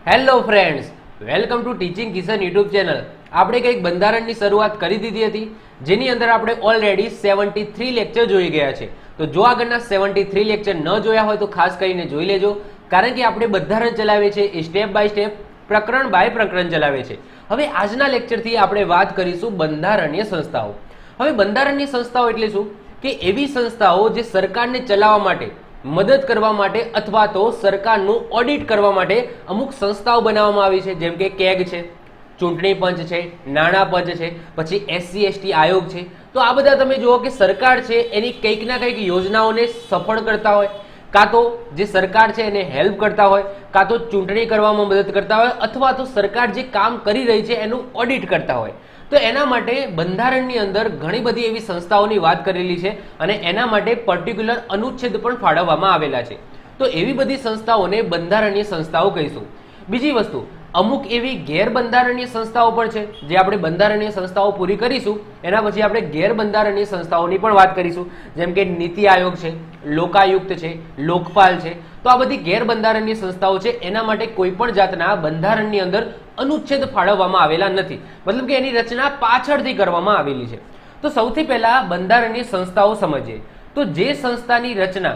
Hello friends, welcome to teaching Kishan YouTube channel. આપણે કંઈક બંધારણની શરૂઆત કરી દીધી હતી, જેની અંદર આપણે ઓલરેડી 73 લેક્ચર જોઈ ગયા છે. તો જો આગળના 73 લેક્ચર ન જોયા હોય તો ખાસ કરીને જોઈ લેજો, કારણ કે આપણે બંધારણ ચલાવીએ છીએ એ સ્ટેપ બાય સ્ટેપ, પ્રકરણ બાય પ્રકરણ ચલાવીએ છીએ. હવે આજના લેક્ચરથી આપણે વાત કરીશું બંધારણીય સંસ્થાઓ. હવે બંધારણીય સંસ્થાઓ એટલે શું કે એવી સંસ્થાઓ જે સરકારને ચલાવવા માટે, મદદ કરવા માટે અથવા તો સરકારનું ઓડિટ કરવા માટે અમુક સંસ્થાઓ બનાવવામાં આવી છે, જેમ કે કેગ છે, ચૂંટણી પંચ છે, નાણાં પંચ છે, પછી SC ST આયોગ છે. તો આ બધા તમે જુઓ કે સરકાર છે એની કંઈક ના કંઈક યોજનાઓને સફળ કરતા હોય, કાં તો જે સરકાર છે એને હેલ્પ કરતા હોય, કાં તો ચૂંટણી કરવામાં મદદ કરતા હોય, અથવા તો સરકાર જે કામ કરી રહી છે એનું ઓડિટ કરતા હોય. તો એના માટે બંધારણની અંદર ઘણી બધી એવી સંસ્થાઓની વાત કરેલી છે અને એના માટે પર્ટિક્યુલર અનુચ્છેદ પણ ફાળવવામાં આવેલા છે. તો એવી બધી સંસ્થાઓને બંધારણીય સંસ્થાઓ કહીશું. બીજી વસ્તુ, અમુક એવી ગેરબંધારણીય સંસ્થાઓ પણ છે, જે આપણે બંધારણીય સંસ્થાઓ પૂરી કરીશું એના પછી આપણે ગેરબંધારણીય સંસ્થાઓની પણ વાત કરીશું, જેમ કે નીતિ આયોગ છે, લોકાયુક્ત છે, લોકપાલ છે. તો આ બધી ગેરબંધારણીય સંસ્થાઓ છે, એના માટે કોઈ પણ જાતના બંધારણની અંદર અનુચ્છેદ ફાળવવામાં આવેલા નથી, મતલબ કે એની રચના પાછળથી કરવામાં આવેલી છે. તો સૌથી પહેલા બંધારણીય સંસ્થાઓ સમજીએ. તો જે સંસ્થાની રચના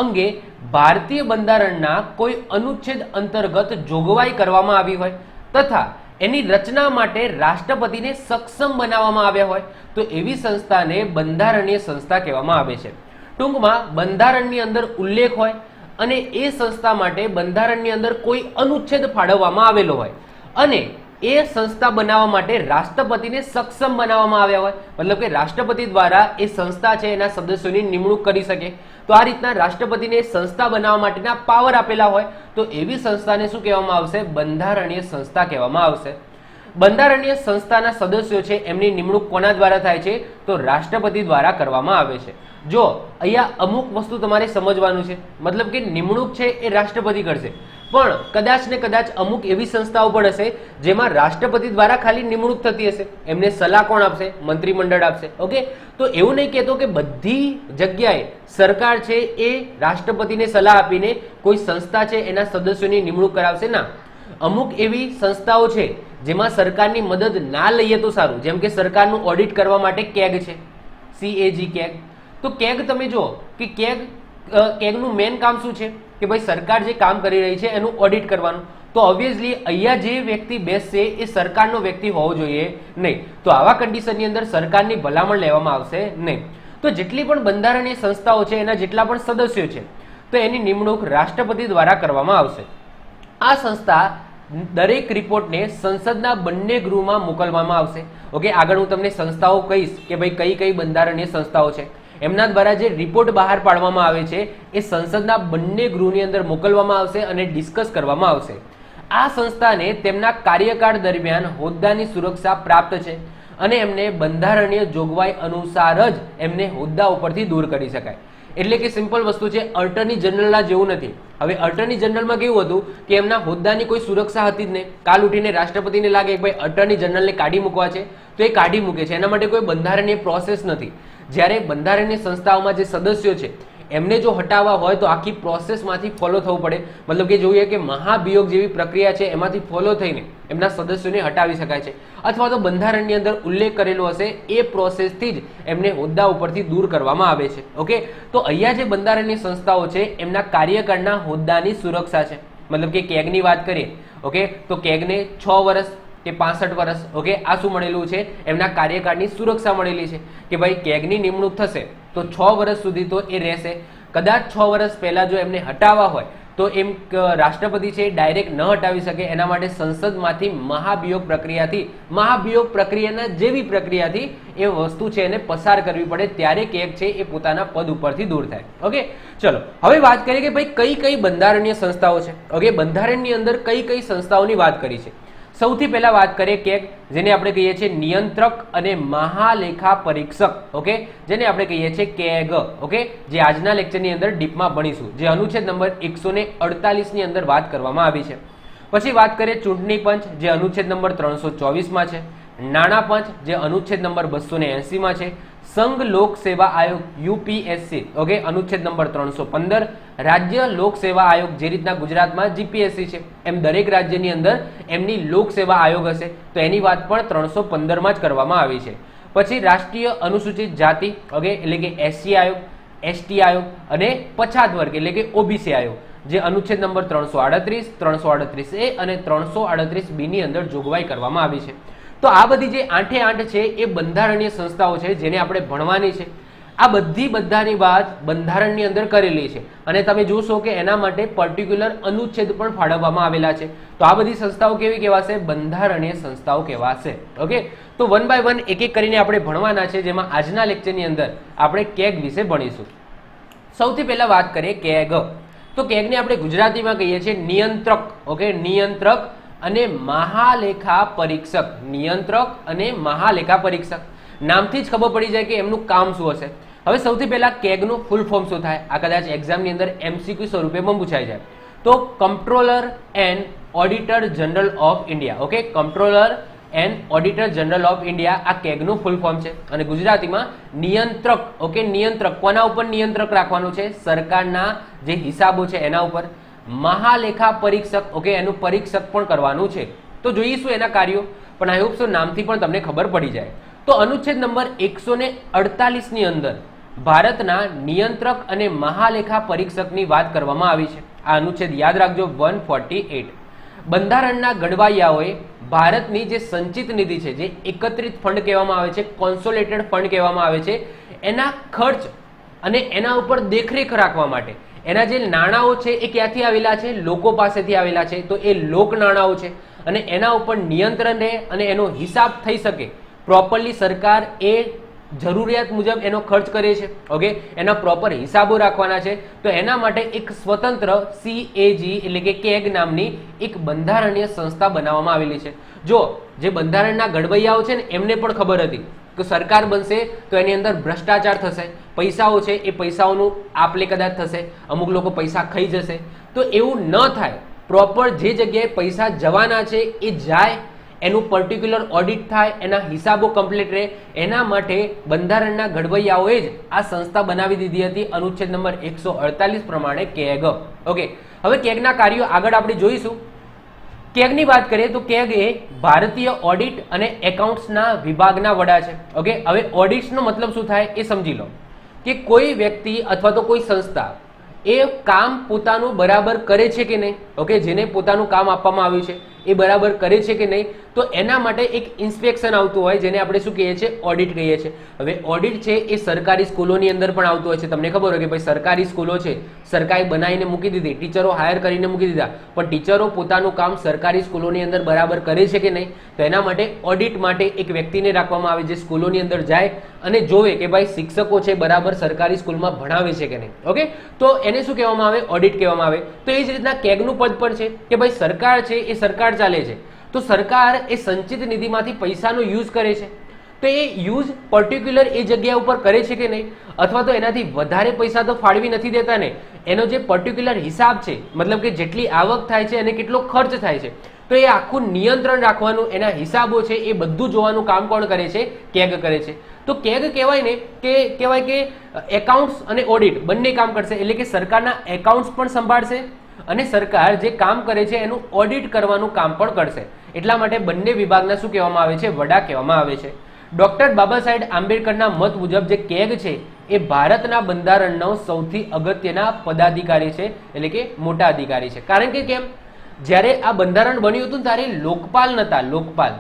અંગે ભારતીય બંધારણના કોઈ અનુચ્છેદ અંતર્ગત જોગવાઈ કરવામાં આવી હોય તથા એની રચના માટે રાષ્ટ્રપતિને સક્ષમ બનાવવામાં આવ્યા હોય તો એવી સંસ્થાને બંધારણીય સંસ્થા કહેવામાં આવે છે. ટૂંકમાં બંધારણની અંદર ઉલ્લેખ હોય અને એ સંસ્થા માટે બંધારણની અંદર કોઈ અનુચ્છેદ ફાળવવામાં આવેલો હોય અને એ સંસ્થા બનાવવા માટે રાષ્ટ્રપતિને સક્ષમ બનાવવામાં આવ્યા હોય, મતલબ કે રાષ્ટ્રપતિ દ્વારા એ સંસ્થા છે એના સદસ્યોની નિમણૂક કરી શકે. તો આ રીતના રાષ્ટ્રપતિને સંસ્થા બનાવવા માટેના પાવર આપેલા હોય તો એવી સંસ્થાને શું કહેવામાં આવશે? બંધારણીય સંસ્થા કહેવામાં આવશે. બંધારણીય સંસ્થાના સદસ્યો છે એમની નિમણૂક કોના દ્વારા થાય છે? તો રાષ્ટ્રપતિ દ્વારા કરવામાં આવે છે. જો અહીંયા અમુક વસ્તુ તમારે સમજવાનું છે, મતલબ કે નિમણૂક છે એ રાષ્ટ્રપતિ કરશે, પણ કદાચ ને કદાચ અમુક એવી સંસ્થાઓ પણ હશે જેમાં રાષ્ટ્રપતિ દ્વારા ખાલી નિમણૂક થતી હશે, એમને સલાહ કોણ આપશે? મંત્રીમંડળ આપશે. ઓકે, તો એવું નહીં કહેતો કે બધી જગ્યાએ સરકાર છે એ રાષ્ટ્રપતિને સલાહ આપીને કોઈ સંસ્થા છે એના સદસ્યોની નિમણૂક કરાવશે. ના, અમુક એવી સંસ્થાઓ છે જેમાં સરકારની મદદ ના લઈએ તો સારું, જેમ કે સરકારનું ઓડિટ કરવા માટે કેગ છે, CAG કેગ. તો કેગ તમે જુઓ કે કેગનું મેઇન કામ શું છે કે ભાઈ સરકાર જે કામ કરી રહી છે એનું ઓડિટ કરવાનું. તો ઓબ્વિયસલી અહીંયા જે વ્યક્તિ બેસશે એ સરકારનો વ્યક્તિ હોવો જોઈએ નહીં. તો આવા કન્ડિશનની અંદર સરકારની ભલામણ લેવામાં આવશે નહીં. તો જેટલી પણ બંધારણીય સંસ્થાઓ છે એના જેટલા પણ સદસ્યો છે તો એની નિમણૂક રાષ્ટ્રપતિ દ્વારા કરવામાં આવશે. આ સંસ્થા દરેક રિપોર્ટને સંસદના બંને ગૃહમાં મોકલવામાં આવશે. ઓકે, આગળ હું તમને સંસ્થાઓ કહીશ કે ભાઈ કઈ કઈ બંધારણીય સંસ્થાઓ છે. એમના દ્વારા જે રિપોર્ટ બહાર પાડવામાં આવે છે એ સંસદના બંને ગૃહની અંદર મોકલવામાં આવશે અને ડિસ્કસ કરવામાં આવશે. આ સંસ્થાને તેમના કાર્યકાળ દરમિયાન હોદ્દાની સુરક્ષા પ્રાપ્ત છે અને એમને બંધારણીય જોગવાઈ અનુસાર જ એમને હોદ્દા ઉપરથી દૂર કરી શકાય. એટલે કે સિમ્પલ વસ્તુ છે, અટર્ની જનરલના જેવું નથી. હવે અટર્ની જનરલમાં કેવું હતું કે એમના હોદ્દાની કોઈ સુરક્ષા હતી જ નહીં. કાલ ઉઠીને રાષ્ટ્રપતિને લાગે કે ભાઈ અટર્ની જનરલને કાઢી મૂકવા છે તો એ કાઢી મૂકે છે, એના માટે કોઈ બંધારણીય પ્રોસેસ નથી. જ્યારે બંધારણીય સંસ્થાઓમાં જે સદસ્યો છે એમને જો હટાવવા હોય તો આખી પ્રોસેસમાંથી ફોલો થવું પડે, મતલબ કે જોઈએ કે મહાભિયોગ જેવી પ્રક્રિયા છે એમાંથી ફોલો થઈને એમના સદસ્યોને હટાવી શકાય છે, અથવા તો બંધારણની અંદર ઉલ્લેખ કરેલો હશે એ પ્રોસેસથી જ એમને હોદ્દા ઉપરથી દૂર કરવામાં આવે છે. ઓકે, તો અહીંયા જે બંધારણીય સંસ્થાઓ છે એમના કાર્યકાળના હોદ્દાની સુરક્ષા છે. મતલબ કે કેગની વાત કરીએ, ઓકે, તો કેગને 6 વર્ષ કે 65 વર્ષ, ઓકે, આ શું મળેલું છે? એમના કાર્યકાળની સુરક્ષા મળેલી છે કે ભાઈ કેગની નિમણૂક થશે તો 6 વર્ષ સુધી તો એ રહેશે. કદાચ 6 વર્ષ પહેલા જો એમને હટાવવા હોય તો એમ રાષ્ટ્રપતિ છે ડાયરેક્ટ ન હટાવી શકે, એના માટે સંસદમાંથી મહાભિયોગ પ્રક્રિયાના જેવી પ્રક્રિયાથી એ વસ્તુ છે એને પસાર કરવી પડે, ત્યારે કેગ છે એ પોતાના પદ ઉપરથી દૂર થાય. ઓકે, ચલો હવે વાત કરીએ કે ભાઈ કઈ કઈ બંધારણીય સંસ્થાઓ છે. ઓકે, બંધારણની અંદર કઈ કઈ સંસ્થાઓની વાત કરી છે. સૌથી પહેલા વાત કરીએ કેગ, જેને આપણે કહીએ છીએ નિયંત્રક અને મહાલેખા પરીક્ષક. ઓકે, જેને આપણે કહીએ છીએ કેગ. ઓકે, જે આજના લેક્ચરની અંદર ડીપમાં ભણીશું, જે અનુચ્છેદ નંબર 148 ની અંદર વાત કરવામાં આવી છે. પછી વાત કરીએ ચૂંટણી પંચ, જે અનુચ્છેદ નંબર 324 માં છે. નાણાં પંચ, જે અનુચ્છેદ નંબર 280 માં છે. સંઘ લોક સેવા આયોગ યુપીએસસી, ઓકે, અનુચ્છેદ નંબર 315, રાજ્ય લોક સેવા આયોગ, જે રીતના ગુજરાતમાં જીપીએસસી છે એમ દરેક રાજ્યની અંદર એમની લોક સેવા આયોગ હશે, તો એની વાત પણ 315 જ કરવામાં આવી છે. પછી રાષ્ટ્રીય અનુસૂચિત જાતિ, ઓકે, એટલે કે એસસી આયોગ, એસટી આયોગ અને પછાત વર્ગ એટલે કે ઓબીસી આયોગ, જે અનુચ્છેદ નંબર 338, 338A અને 338B ની અંદર જોગવાઈ કરવામાં આવી છે. તો આ બધી જે 8 છે એ બંધારણીય સંસ્થાઓ છે જેને આપણે ભણવાની છે. આ બધાની વાત બંધારણની અંદર કરેલી છે અને તમે જોશો કે એના માટે પર્ટિક્યુલર અનુચ્છેદ પણ ફાળવવામાં આવેલા છે. તો આ બધી સંસ્થાઓ કેવી કહેવાશે? બંધારણીય સંસ્થાઓ કહેવાશે. ઓકે, તો વન બાય વન એક એક કરીને આપણે ભણવાના છે, જેમાં આજના લેક્ચરની અંદર આપણે કેગ વિશે ભણીશું. સૌથી પહેલા વાત કરીએ કેગ. તો કેગને આપણે ગુજરાતીમાં કહીએ છીએ નિયંત્રક. ઓકે, નિયંત્રક અને મહાલેખા પરીક્ષક. નિયંત્રક અને મહાલેખા પરીક્ષક નામથી જ ખબર પડી જાય કે એમનું કામ શું હશે. હવે સૌથી પહેલા કેગનું ફૂલ ફોર્મ શું થાય? આ કદાચ એક્ઝામની અંદર એમસીક્યુ સ્વરૂપે પણ પૂછાઈ જાય. તો comptroller and auditor general of India. Okay, comptroller and auditor general of India આ કેગનું ફૂલ ફોર્મ છે અને ગુજરાતીમાં નિયંત્રક. ઓકે, નિયંત્રક કોના ઉપર નિયંત્રક રાખવાનું છે? સરકારના જે હિસાબો છે એના ઉપર. મહાલેખા પરીક્ષક, ઓકે, એનું પરીક્ષક પણ કરવાનું છે. તો જોઈશું એના કાર્યો, પણ આઈ હોપ સો નામથી પણ તમને ખબર પડી જાય. તો અનુચ્છેદ નંબર 148 ની અંદર ભારતના નિયંત્રક અને મહાલેખા પરીક્ષકની વાત કરવામાં આવી છે. આ અનુચ્છેદ યાદ રાખજો, 148. બંધારણના ઘડવૈયાઓએ ભારતની જે સંચિત નિધિ છે, જે એકત્રિત ફંડ કહેવામાં આવે છે, કોન્સોલિડેટેડ ફંડ કહેવામાં આવે છે, એના ખર્ચ અને એના ઉપર દેખરેખ રાખવા માટે એના જે નાણાંઓ છે એ ક્યાંથી આવેલા છે? લોકો પાસેથી આવેલા છે. તો એ લોક નાણાંઓ છે અને એના ઉપર નિયંત્રણ રહે અને એનો હિસાબ થઈ શકે પ્રોપરલી. સરકાર એ જરૂરિયાત મુજબ એનો ખર્ચ કરે છે. ઓકે, એના પ્રોપર હિસાબો રાખવાના છે. તો એના માટે એક સ્વતંત્ર CAG એટલે કે કેગ નામની એક બંધારણીય સંસ્થા બનાવવામાં આવેલી છે. જો જે બંધારણના ઘડવૈયાઓ છે ને એમને પણ ખબર હતી કે સરકાર બનશે તો એની અંદર ભ્રષ્ટાચાર થશે, પૈસાઓ છે એ પૈસાઓનું આપલે કદાચ થશે, અમુક લોકો પૈસા ખાઈ જશે. તો એવું ન થાય, પ્રોપર જે જગ્યાએ પૈસા જવાના છે એ જાય, એનું પર્ટિક્યુલર ઓડિટ થાય, એના હિસાબો કમ્પ્લીટ રહે, એના માટે બંધારણના ઘડવૈયાઓએ જ આ સંસ્થા બનાવી દીધી હતી અનુચ્છેદ નંબર 148 પ્રમાણે કેગ. ઓકે, હવે કેગના કાર્યો આગળ આપણે જોઈશું. કેગની વાત કરીએ તો કેગ એ ભારતીય ઓડિટ અને એકાઉન્ટ્સના વિભાગના વડા છે. ઓકે, હવે ઓડિટ્સનો મતલબ શું થાય એ સમજી લો કે કોઈ વ્યક્તિ અથવા તો કોઈ સંસ્થા એ કામ પોતાનું બરાબર કરે છે કે નહીં. ઓકે, જેને પોતાનું કામ આપવામાં આવ્યું છે એ બરાબર કરે છે કે નહીં, તો એના માટે એક ઇન્સ્પેક્શન આવતું હોય જેને આપણે શું કહીએ છીએ? ઓડિટ કહીએ છીએ. હવે ઓડિટ છે એ સરકારી સ્કૂલોની અંદર પણ આવતું હોય છે. તમને ખબર હોય કે ભાઈ સરકારી સ્કૂલો છે, સરકારે બનાવીને મૂકી દીધી, ટીચરો હાયર કરીને મૂકી દીધા, પણ ટીચરો પોતાનું કામ સરકારી સ્કૂલોની અંદર બરાબર કરે છે કે નહીં, તો એના માટે ઓડિટ માટે એક વ્યક્તિને રાખવામાં આવે જે સ્કૂલોની અંદર જાય અને જોવે કે ભાઈ શિક્ષકો છે બરાબર સરકારી સ્કૂલમાં ભણાવે છે કે નહીં. ઓકે, તો એને શું કહેવામાં આવે? ઓડિટ કહેવામાં આવે. તો એ જ રીતના કેગનું પદ પણ છે કે ભાઈ સરકાર છે એ સરકાર ચાલે છે, તો સરકાર એ સંચિત નિધિમાંથી પૈસાનો યુઝ કરે છે, તો એ યુઝ પર્ટિક્યુલર એ જગ્યા ઉપર કરે છે કે નહીં, અથવા તો એનાથી વધારે પૈસા તો ફાળવી નથી દેતા ને, એનો જે પર્ટિક્યુલર હિસાબ છે, મતલબ કે જેટલી આવક થાય છે અને કેટલો ખર્ચ થાય છે, તો એ આખું નિયંત્રણ રાખવાનું, એના હિસાબો છે એ બધું જોવાનું કામ કોણ કરે છે? કેગ કરે છે. તો કેગ કહેવાય ને કે કહેવાય કે એકાઉન્ટ્સ અને ઓડિટ બંને કામ કરશે, એટલે કે સરકારના એકાઉન્ટ્સ પણ સંભાળશે અને સરકાર જે કામ કરે છે એનું ઓડિટ કરવાનું કામ પણ કરશે. એટલા માટે બંને વિભાગના શું કહેવામાં આવે છે? વડા કહેવામાં આવે છે. ડોક્ટર બાબા સાહેબ આંબેડકરના મત મુજબ જે કેગ છે એ ભારતના બંધારણનો સૌથી અગત્યના પદાધિકારી છે, એટલે કે મોટા અધિકારી છે. કારણ કે કેમ? જ્યારે આ બંધારણ બન્યું હતું ત્યારે લોકપાલ નહોતા. લોકપાલ,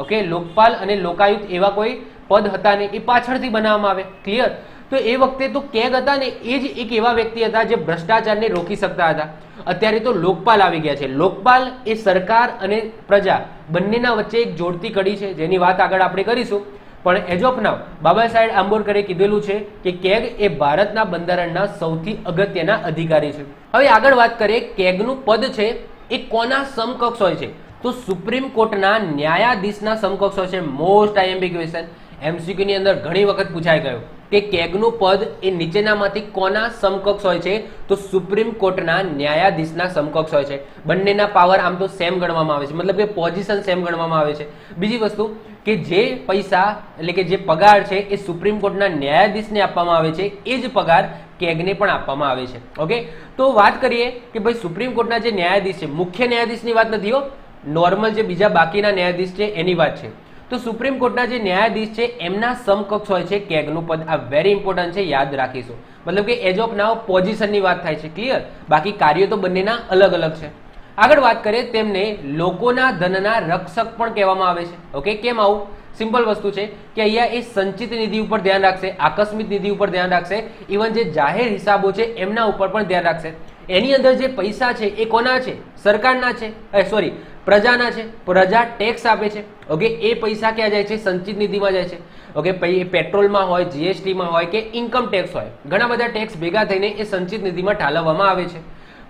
ઓકે, લોકપાલ અને લોકાયુક્ત એવા કોઈ પદ હતા ને, એ પાછળથી બનાવવામાં આવે. ક્લિયર? તો એ વખતે તો કેગ હતા ને એ જ એક એવા વ્યક્તિ હતા જે ભ્રષ્ટાચારને રોકી શકતા હતા. અત્યારે તો લોકપાલ આવી ગયા છે. લોકપાલ એ સરકાર અને પ્રજા બંનેના વચ્ચે એક જોડતી કડી છે, જેની વાત આગળ આપણે કરીશું. પણ એજ ઓફ નાવ બાબા સાહેબ આંબેડકરે કીધેલું છે કે કેગ એ ભારતના બંધારણના સૌથી અગત્યના અધિકારી છે. હવે આગળ વાત કરીએ, કેગનું પદ છે એ કોના સમકક્ષ હોય છે? તો સુપ્રીમ કોર્ટના ન્યાયાધીશના સમકક્ષ હોય છે. મોસ્ટ આઈએમપી ક્વેશ્ચન, MCQ ની અંદર ઘણી વખત પૂછાઈ ગયો. કે કેગનું પદ એ નીચેનામાંથી કોના સમકક્ષ હોય છે? તો સુપ્રીમ કોર્ટના ન્યાયાધીશના સમકક્ષ હોય છે. બંનેના પાવર આમ તો સેમ ગણવામાં આવે છે, મતલબ કે પોઝિશન સેમ ગણવામાં આવે છે. બીજી વસ્તુ કે જે પૈસા એટલે કે જે પગાર છે એ સુપ્રીમ કોર્ટના ન્યાયાધીશને આપવામાં આવે છે, એ જ પગાર કેગને પણ આપવામાં આવે છે. ઓકે, તો વાત કરીએ કે ભાઈ સુપ્રીમ કોર્ટના જે ન્યાયાધીશ છે, મુખ્ય ન્યાયાધીશની વાત નથી હો, નોર્મલ જે બીજા બાકીના ન્યાયાધીશ છે એની વાત છે. તો સુપ્રીમ કોર્ટના જે ન્યાયાધીશ છે એમના સમકક્ષ હોય છે કેગનું પદ. આ વેરી ઇમ્પોર્ટન્ટ છે, યાદ રાખીશું. મતલબ કે એજ ઓફ નાવ પોઝિશનની વાત થાય છે. ક્લિયર? બાકી કાર્યો તો બંનેના અલગ અલગ છે. આગળ વાત કરીએ, તેમને લોકોના ધનના રક્ષક પણ કહેવામાં આવે છે. ઓકે, કેમ આવું? સિમ્પલ વસ્તુ છે કે અહીંયા એ સંચિત નિધિ ઉપર ધ્યાન રાખશે, આકસ્મિક નિધિ ઉપર ધ્યાન રાખશે, ઇવન જે જાહેર હિસાબો છે એમના ઉપર પણ ધ્યાન રાખશે. એની અંદર જે પૈસા છે એ કોના છે? સરકારના છે, સોરી પ્રજાના છે. પ્રજા ટેક્સ આપે છે. ઓકે, એ પૈસા ક્યાં જાય છે? સંચિત નિધિમાં જાય છે. ઓકે, પેટ્રોલમાં હોય, જીએસટીમાં હોય કે ઇન્કમ ટેક્સ હોય, ઘણા બધા ટેક્સ ભેગા થઈને એ સંચિત નિધિમાં ઠાલવવામાં આવે છે.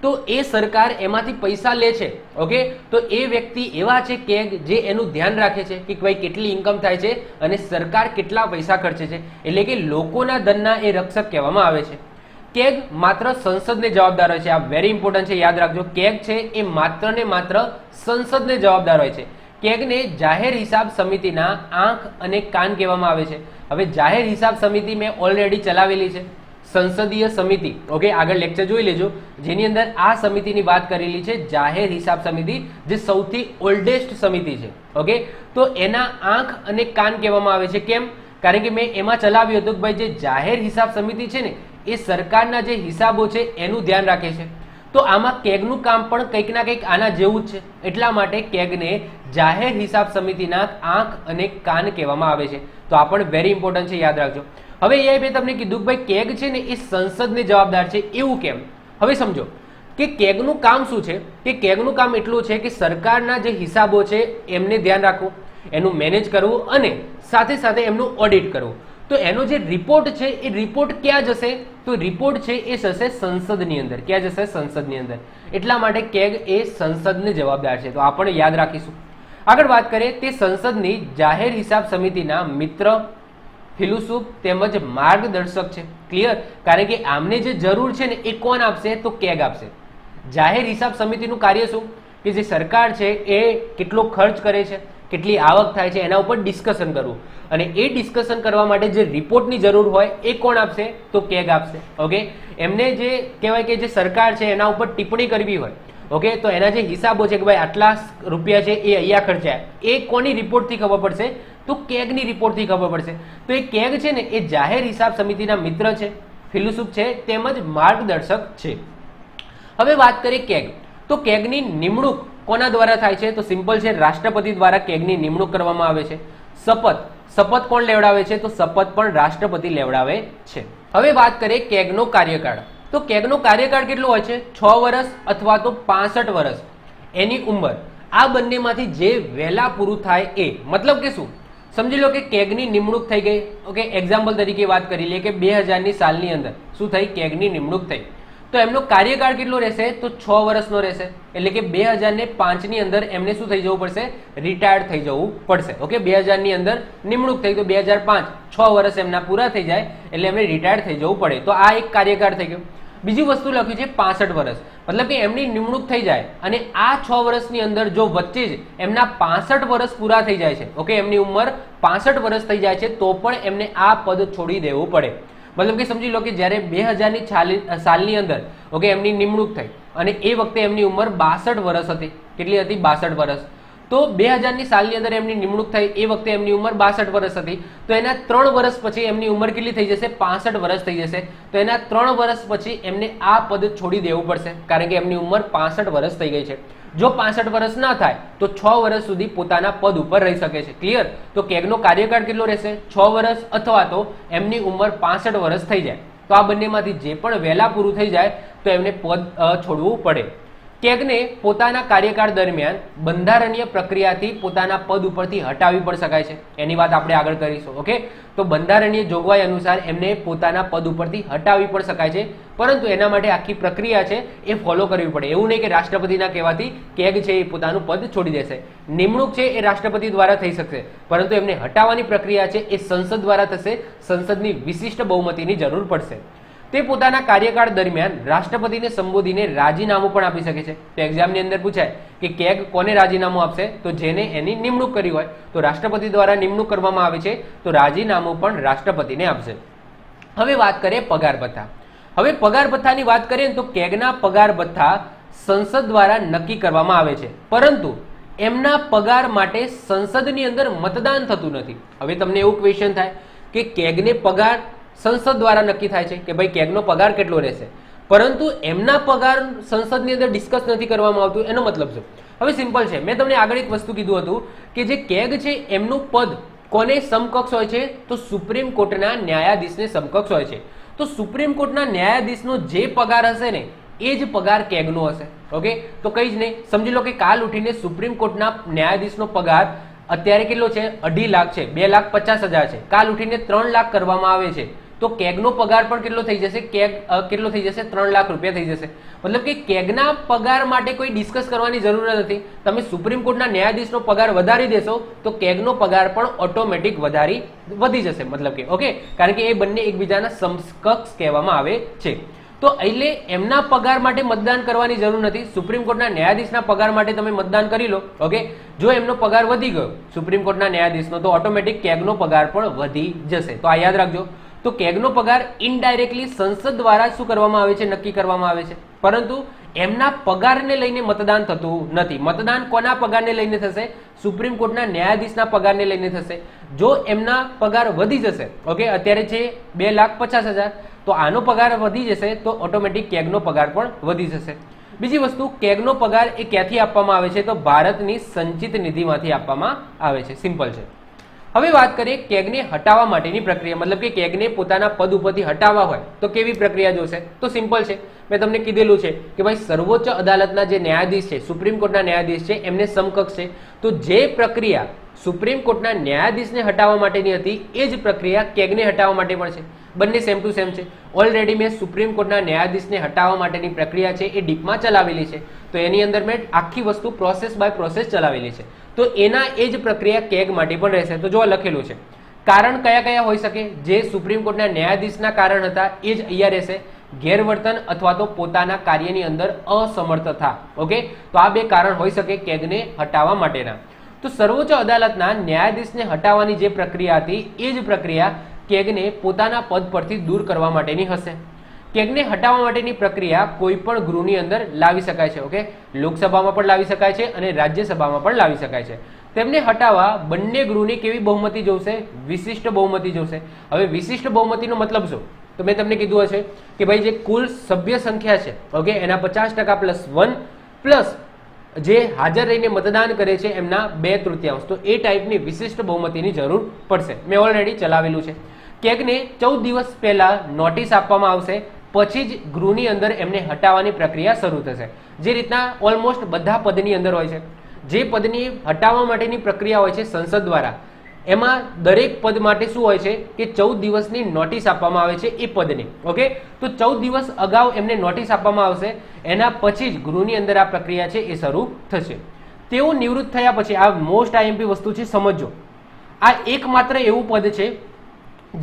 તો એ સરકાર એમાંથી પૈસા લે છે. ઓકે, તો એ વ્યક્તિ એવા છે કેગ જે એનું ધ્યાન રાખે છે કે ભાઈ કેટલી ઇન્કમ થાય છે અને સરકાર કેટલા પૈસા ખર્ચે છે, એટલે કે લોકોના ધનના એ રક્ષક કહેવામાં આવે છે. કેગ માત્ર સંસદને જવાબદાર હોય છે. આ વેરી ઇમ્પોર્ટન્ટ છે, યાદ રાખજો. કેગ છે એ માત્ર ને માત્ર સંસદને જવાબદાર હોય છે. કેગને જાહેર હિસાબ સમિતિના આંખ અને કાન કહેવામાં આવે છે. હવે જાહેર હિસાબ સમિતિ મેં ઓલરેડી ચલાવેલી છે, સંસદીય સમિતિ. ઓકે, આગળ લેક્ચર જોઈ લેજો, જેની અંદર આ સમિતિની વાત કરેલી છે, જાહેર હિસાબ સમિતિ, જે સૌથી ઓલ્ડેસ્ટ સમિતિ છે. ઓકે, તો એના આંખ અને કાન કહેવામાં આવે છે. કેમ? કારણ કે મેં એમાં ચલાવ્યું હતું કે ભાઈ જે જાહેર હિસાબ સમિતિ છે ને એ સરકારના જે હિસાબો છે એનું ધ્યાન રાખે છે. તો આમાં કેગનું કામ પણ કંઈક ના કંઈક આના જેવું જ છે. એટલા માટે કેગને જાહેર હિસાબ સમિતિના આંખ અને કાન કહેવામાં આવે છે. તો આ પણ વેરી ઇમ્પોર્ટન્ટ છે, યાદ રાખજો. હવે એ મેં તમને કીધું કે ભાઈ કેગ છે ને એ સંસદને જવાબદાર છે, એવું કેમ? હવે સમજો કે કેગનું કામ શું છે. કે કેગનું કામ એટલું છે કે સરકારના જે હિસાબો છે એમને ધ્યાન રાખવું, એનું મેનેજ કરવું અને સાથે સાથે એમનું ઓડિટ કરવું. તો એનો જે રિપોર્ટ છે એ રિપોર્ટ ક્યાં જશે? તો રિપોર્ટ છે એ જશે સંસદની અંદર. ક્યાં જશે? સંસદની અંદર. એટલા માટે કેગ એ સંસદને જવાબદાર છે. તો આ પણ યાદ રાખીશું. આગળ વાત કરીએ, તે સંસદની જાહેર હિસાબ સમિતિના મિત્ર, ફિલોસોફ તેમજ માર્ગદર્શક છે. ક્લિયર? કારણ કે આમને જે જરૂર છે ને એ કોણ આપશે? તો કેગ આપશે. જાહેર હિસાબ સમિતિનું કાર્ય શું? કે જે સરકાર છે એ કેટલો ખર્ચ કરે છે, કેટલી આવક થાય છે, એના ઉપર ડિસ્કશન કરવું. અને એ ડિસ્કશન કરવા માટે જે રિપોર્ટની જરૂર હોય એ કોણ આપશે? તો કેગ આપશે. ઓકે, એમને જે કહેવાય કે જે સરકાર છે એના ઉપર ટિપ્પણી કરવી હોય, ઓકે, તો એના જે હિસાબો છે કે ભાઈ આટલા રૂપિયા છે એ અહીંયા ખર્ચાયા, એ કોની રિપોર્ટથી ખબર પડશે? તો કેગની રિપોર્ટથી ખબર પડશે. તો એ કેગ છે ને એ જાહેર હિસાબ સમિતિના મિત્ર છે, ફિલોસોફ છે તેમજ માર્ગદર્શક છે. હવે વાત કરીએ કેગ. તો કેગની નિમણૂક કોના દ્વારા થાય છે? તો સિમ્પલ છે, રાષ્ટ્રપતિ દ્વારા કેગની નિમણૂક કરવામાં આવે છે. શપથ કોણ લેવડાવે છે? તો શપથ પણ રાષ્ટ્રપતિ લેવડાવે છે. હવે વાત કરીએ કેગનો કાર્યકાળ. તો કેગનો કાર્યકાળ કેટલો હોય છે? 6 વર્ષ અથવા તો 65 વર્ષ. એની ઉંમર આ બંનેમાંથી જે વહેલા પૂરું થાય એ. મતલબ કે શું? સમજી લો કે કેગની નિમણૂક થઈ ગઈ. ઓકે, એક્ઝામ્પલ તરીકે વાત કરી લઈએ કે 2000ની સાલની અંદર શું થઈ? કેગની નિમણૂક થઈ. તો એમનો કાર્યકાળ કેટલો રહેશે? તો 6 વર્ષનો રહેશે. એટલે કે 2005ની અંદર એમને શું થઈ જવું પડશે? રિટાયર્ડ થઈ જવું પડશે. ઓકે, 2000ની અંદર નિમણૂક થઈ તો 2005 6 વર્ષ એમના પૂરા થઈ જાય એટલે એમને રિટાયર્ડ થઈ જવું પડે. તો આ એક કાર્યકાળ થઈ ગયો. બીજી વસ્તુ લખી છે 65 વર્ષ. મતલબ કે એમની નિમણૂક થઈ જાય અને આ 6 વર્ષની અંદર જો વચ્ચે જ એમના 65 વર્ષ પૂરા થઈ જાય છે, ઓકે, એમની ઉંમર 65 વર્ષ થઈ જાય છે, તો પણ એમને આ પદ છોડી દેવું પડે. મતલબ કે સમજી લો કે જ્યારે 2000ની સાલની અંદર ઓકે એમની નિમણૂક થઈ અને એ વખતે એમની ઉંમર 62 વર્ષ હતી. કેટલી હતી? 62 વર્ષ. તો 2000ની સાલની અંદર એમની નિમણૂક થઈ એ વખતે એમની ઉંમર 62 વર્ષ હતી. તો એના 3 વર્ષ પછી એમની ઉંમર કેટલી થઈ જશે? 65 વર્ષ થઈ જશે. તો એના 3 વર્ષ પછી એમને આ પદ છોડી દેવું પડશે, કારણ કે એમની ઉંમર 65 વર્ષ થઈ ગઈ છે. જો 65 વર્ષ ના થાય તો 6 વર્ષ સુધી પોતાના પદ ઉપર રહી શકે છે. ક્લિયર? તો કેગનો કાર્યકાળ કેટલો રહેશે? 6 વર્ષ અથવા તો એમની ઉંમર 65 વર્ષ થઈ જાય. તો આ બંનેમાંથી જે પણ વહેલા પૂરું થઈ જાય તો એમને પદ છોડવું પડે. કેગને પોતાના કાર્યકાળ દરમિયાન બંધારણીય પ્રક્રિયાથી પોતાના પદ ઉપરથી હટાવી પણ શકાય છે, એની વાત આપણે આગળ કરીશું. ઓકે, તો બંધારણીય જોગવાઈ અનુસાર એમને પોતાના પદ ઉપરથી હટાવી પણ શકાય છે, પરંતુ એના માટે આખી પ્રક્રિયા છે એ ફોલો કરવી પડે. એવું નહીં કે રાષ્ટ્રપતિના કહેવાથી કેગ છે એ પોતાનું પદ છોડી દેશે. નિમણૂક છે એ રાષ્ટ્રપતિ દ્વારા થઈ શકશે, પરંતુ એમને હટાવવાની પ્રક્રિયા છે એ સંસદ દ્વારા થશે. સંસદની વિશિષ્ટ બહુમતીની જરૂર પડશે. તે પોતાના કાર્યકાળ દરમિયાન રાષ્ટ્રપતિને સંબોધીને રાજીનામું પણ આપી શકે છે. તો એક્ઝામની અંદર પૂછાય કે કેગ કોને રાજીનામું આપશે, તો જેને એની નિમણૂક કરી હોય. તો રાષ્ટ્રપતિ દ્વારા નિમણૂક કરવામાં આવે છે, તો રાજીનામું પણ રાષ્ટ્રપતિને આપશે. હવે વાત કરીએ પગાર ભથ્થા. હવે પગાર ભથ્થાની વાત કરીએ તો કેગના પગાર ભથ્થા સંસદ દ્વારા નક્કી કરવામાં આવે છે, પરંતુ એમના પગાર માટે સંસદની અંદર મતદાન થતું નથી. હવે તમને એવું ક્વેશ્ચન થાય કે કેગને પગાર સંસદ દ્વારા નક્કી થાય છે કે ભાઈ કેગનો પગાર કેટલો રહેશે, પરંતુ એમના પગાર સંસદની અંદર ડિસ્કસ નથી કરવામાં આવતું. એનો મતલબ શું? હવે સિમ્પલ છે. મેં તમને આગળ એક વસ્તુ કીધું હતું કે જે કેગ છે એમનું પદ કોને સમકક્ષ હોય છે, તો સુપ્રીમ કોર્ટના ન્યાયાધીશને સમકક્ષ હોય છે. તો સુપ્રીમ કોર્ટના ન્યાયાધીશનો જે પગાર હશે ને એ જ પગાર કેગનો હશે. ઓકે, તો કઈ જ નહીં. સમજી લો કે કાલ ઉઠીને સુપ્રીમ કોર્ટના ન્યાયાધીશનો પગાર અત્યારે કેટલો છે? 2.5 લાખ છે, 2,50,000 છે. કાલ ઉઠીને 3 લાખ કરવામાં આવે છે, તો કેગનો પગાર પણ કેટલો થઈ જશે? કેગ કેટલો થઈ જશે? 3 લાખ રૂપિયા થઈ જશે. મતલબ કે કેગના પગાર માટે કોઈ ડિસ્કસ કરવાની જરૂર નથી. તમે સુપ્રીમ કોર્ટના ન્યાયાધીશનો પગાર વધારી દેશો તો કેગનો પગાર પણ ઓટોમેટિક વધી જશે. મતલબ કે ઓકે, કારણ કે એ બંને એકબીજાના સમકક્ષ કહેવામાં આવે છે. તો એટલે એમના પગાર માટે મતદાન કરવાની જરૂર નથી. સુપ્રીમ કોર્ટના ન્યાયાધીશના પગાર માટે તમે મતદાન કરી લો. ઓકે, જો એમનો પગાર વધી ગયો સુપ્રીમ કોર્ટના ન્યાયાધીશનો, તો ઓટોમેટિક કેગનો પગાર પણ વધી જશે. તો આ યાદ રાખજો. તો કેગનો પગાર ઇનડાયરેક્ટલી સંસદ દ્વારા શું કરવામાં આવે છે? નક્કી કરવામાં આવે છે, પરંતુ એમના પગારને લઈને મતદાન થતું નથી. મતદાન કોના પગારને લઈને થશે? સુપ્રીમ કોર્ટના ન્યાયાધીશના પગારને લઈને થશે. જો એમના પગાર વધી જશે, ઓકે, અત્યારે છે 2,50,000, તો આનો પગાર વધી જશે તો ઓટોમેટિક કેગનો પગાર પણ વધી જશે. બીજી વસ્તુ, કેગનો પગાર એ ક્યાંથી આપવામાં આવે છે? તો ભારતની સંચિત નિધિમાંથી આપવામાં આવે છે. સિમ્પલ છે. હવે વાત કરીએ કેગને હટાવવા માટેની પ્રક્રિયા. મતલબ કે કેગને પોતાના પદ ઉપરથી હટાવવા હોય તો કેવી પ્રક્રિયા જોશે? તો સિમ્પલ છે. મેં તમને કીધેલું છે કે ભાઈ સર્વોચ્ચ અદાલતના જે ન્યાયાધીશ છે, સુપ્રીમ કોર્ટના ન્યાયાધીશ છે, એમને સમકક્ષ છે. તો જે પ્રક્રિયા સુપ્રીમ કોર્ટના ન્યાયાધીશને હટાવવા માટેની હતી એ જ પ્રક્રિયા કેગને હટાવવા માટે પણ છે. બંને સેમ ટુ સેમ છે. ઓલરેડી મેં સુપ્રીમ કોર્ટના ન્યાયાધીશને હટાવવા માટેની પ્રક્રિયા છે એ ડીપમાં ચલાવેલી છે. તો એની અંદર મેં આખી વસ્તુ પ્રોસેસ બાય પ્રોસેસ ચલાવેલી છે. તો એના એ જ પ્રક્રિયા કેગ માટે પણ રહેશે. તો જો લખેલું છે કારણ કયા કયા હોઈ શકે? જે સુપ્રીમ કોર્ટના ન્યાયાધીશના કારણ હતા એ જ અહીંયા રહેશે. ગેરવર્તન અથવા તો પોતાના કાર્યની અંદર અસમર્થતા. ઓકે, તો આ બે કારણ હોઈ શકે કેગને હટાવવા માટેના. તો સર્વોચ્ચ અદાલતના ન્યાયાધીશને હટાવવાની જે પ્રક્રિયા હતી એ જ પ્રક્રિયા કેગને પોતાના પદ પરથી દૂર કરવા માટેની હશે. કેગને હટાવવા માટેની પ્રક્રિયા કોઈ પણ ગૃહની અંદર લાવી શકાય છે. ઓકે, લોકસભામાં પણ લાવી શકાય છે અને રાજ્યસભામાં પણ લાવી શકાય છે. તેમને હટાવવા બંને ગૃહની કેવી બહુમતી જોશે? વિશિષ્ટ બહુમતી જોશે. હવે વિશિષ્ટ બહુમતીનો મતલબ શું? તો મેં તમને કીધું હશે કે ભાઈ જે કુલ સભ્ય સંખ્યા છે, ઓકે, એના 50% પ્લસ 1 પ્લસ જે હાજર રહીને મતદાન કરે છે એમના 2/3. તો એ ટાઈપની વિશિષ્ટ બહુમતીની જરૂર પડશે. મેં ઓલરેડી ચલાવેલું છે. કેગને 14 દિવસ પહેલા નોટિસ આપવામાં આવશે, પછી જ ગૃહની અંદર એમને હટાવવાની પ્રક્રિયા શરૂ થશે. જે રીતના ઓલમોસ્ટ બધા પદની અંદર હોય છે. જે પદની હટાવવા માટેની પ્રક્રિયા હોય છે સંસદ દ્વારા, એમાં દરેક પદ માટે શું હોય છે કે 14 દિવસની નોટિસ આપવામાં આવે છે એ પદની. ઓકે, તો 14 દિવસ અગાઉ એમને નોટિસ આપવામાં આવશે, એના પછી જ ગૃહની અંદર આ પ્રક્રિયા છે એ શરૂ થશે. તેઓ નિવૃત્ત થયા પછી, આ મોસ્ટ આઈએમપી વસ્તુ છે, સમજો. આ એકમાત્ર એવું પદ છે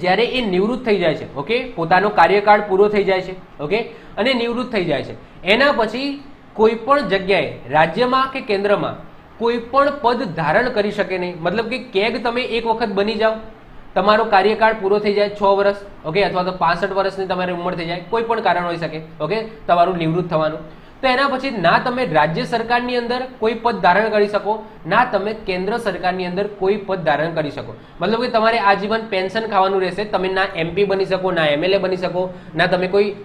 જ્યારે એ નિવૃત્ત થઈ જાય છે. ઓકે, પોતાનો કાર્યકાળ પૂરો થઈ જાય છે. ઓકે, અને નિવૃત્ત થઈ જાય છે. એના પછી કોઈ પણ જગ્યાએ રાજ્યમાં કે કેન્દ્રમાં કોઈ પણ પદ ધારણ કરી શકે નહીં. મતલબ કે કેગ તમે એક વખત બની જાઓ, તમારો કાર્યકાળ પૂરો થઈ જાય 6 વર્ષ, ઓકે, અથવા તો 65 વર્ષની તમારી ઉંમર થઈ જાય, કોઈ પણ કારણ હોઈ શકે, ઓકે, તમારું નિવૃત્ત થવાનું. તો એના પછી ના તમે રાજ્ય સરકારની અંદર કોઈ પદ ધારણ કરી શકો, ના તમે કેન્દ્ર સરકારની અંદર કોઈ પદ ધારણ કરી શકો. મતલબ કે તમારે આજીવન પેન્શન ખાવાનું રહેશે. તમે ના એમપી બની શકો, ના એમએલએ બની શકો, ના તમે કોઈ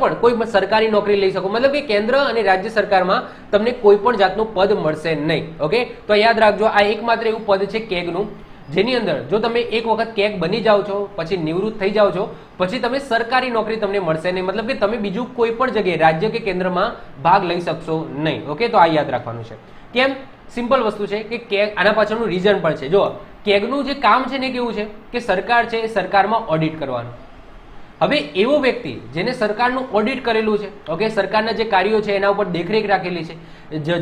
પણ સરકારી નોકરી લઈ શકો. મતલબ કે કેન્દ્ર અને રાજ્ય સરકારમાં તમને કોઈ પણ જાતનું પદ મળશે નહીં. ઓકે, તો યાદ રાખજો, આ એકમાત્ર એવું પદ છે કેગનું જેની અંદર જો તમે એક વખત કેગ બની જાઓ છો, પછી નિવૃત્ત થઈ જાઓ છો, પછી તમે સરકારી નોકરી તમને મળશે નહીં, મતલબ કે તમે બીજું કોઈ પણ જગ્યાએ રાજ્ય કે કેન્દ્રમાં ભાગ લઈ શકશો નહીં. ઓકે, તો આ યાદ રાખવાનું છે. કેમ? સિમ્પલ વસ્તુ છે કે કેગ, આના પાછળનું રીઝન પણ છે. જો કેગનું જે કામ છે ને કેવું છે કે સરકાર છે એ સરકારમાં ઓડિટ કરવાનું. હવે એવો વ્યક્તિ જેને સરકારનું ઓડિટ કરેલું છે, ઓકે, સરકારના જે કાર્યો છે એના ઉપર દેખરેખ રાખેલી છે,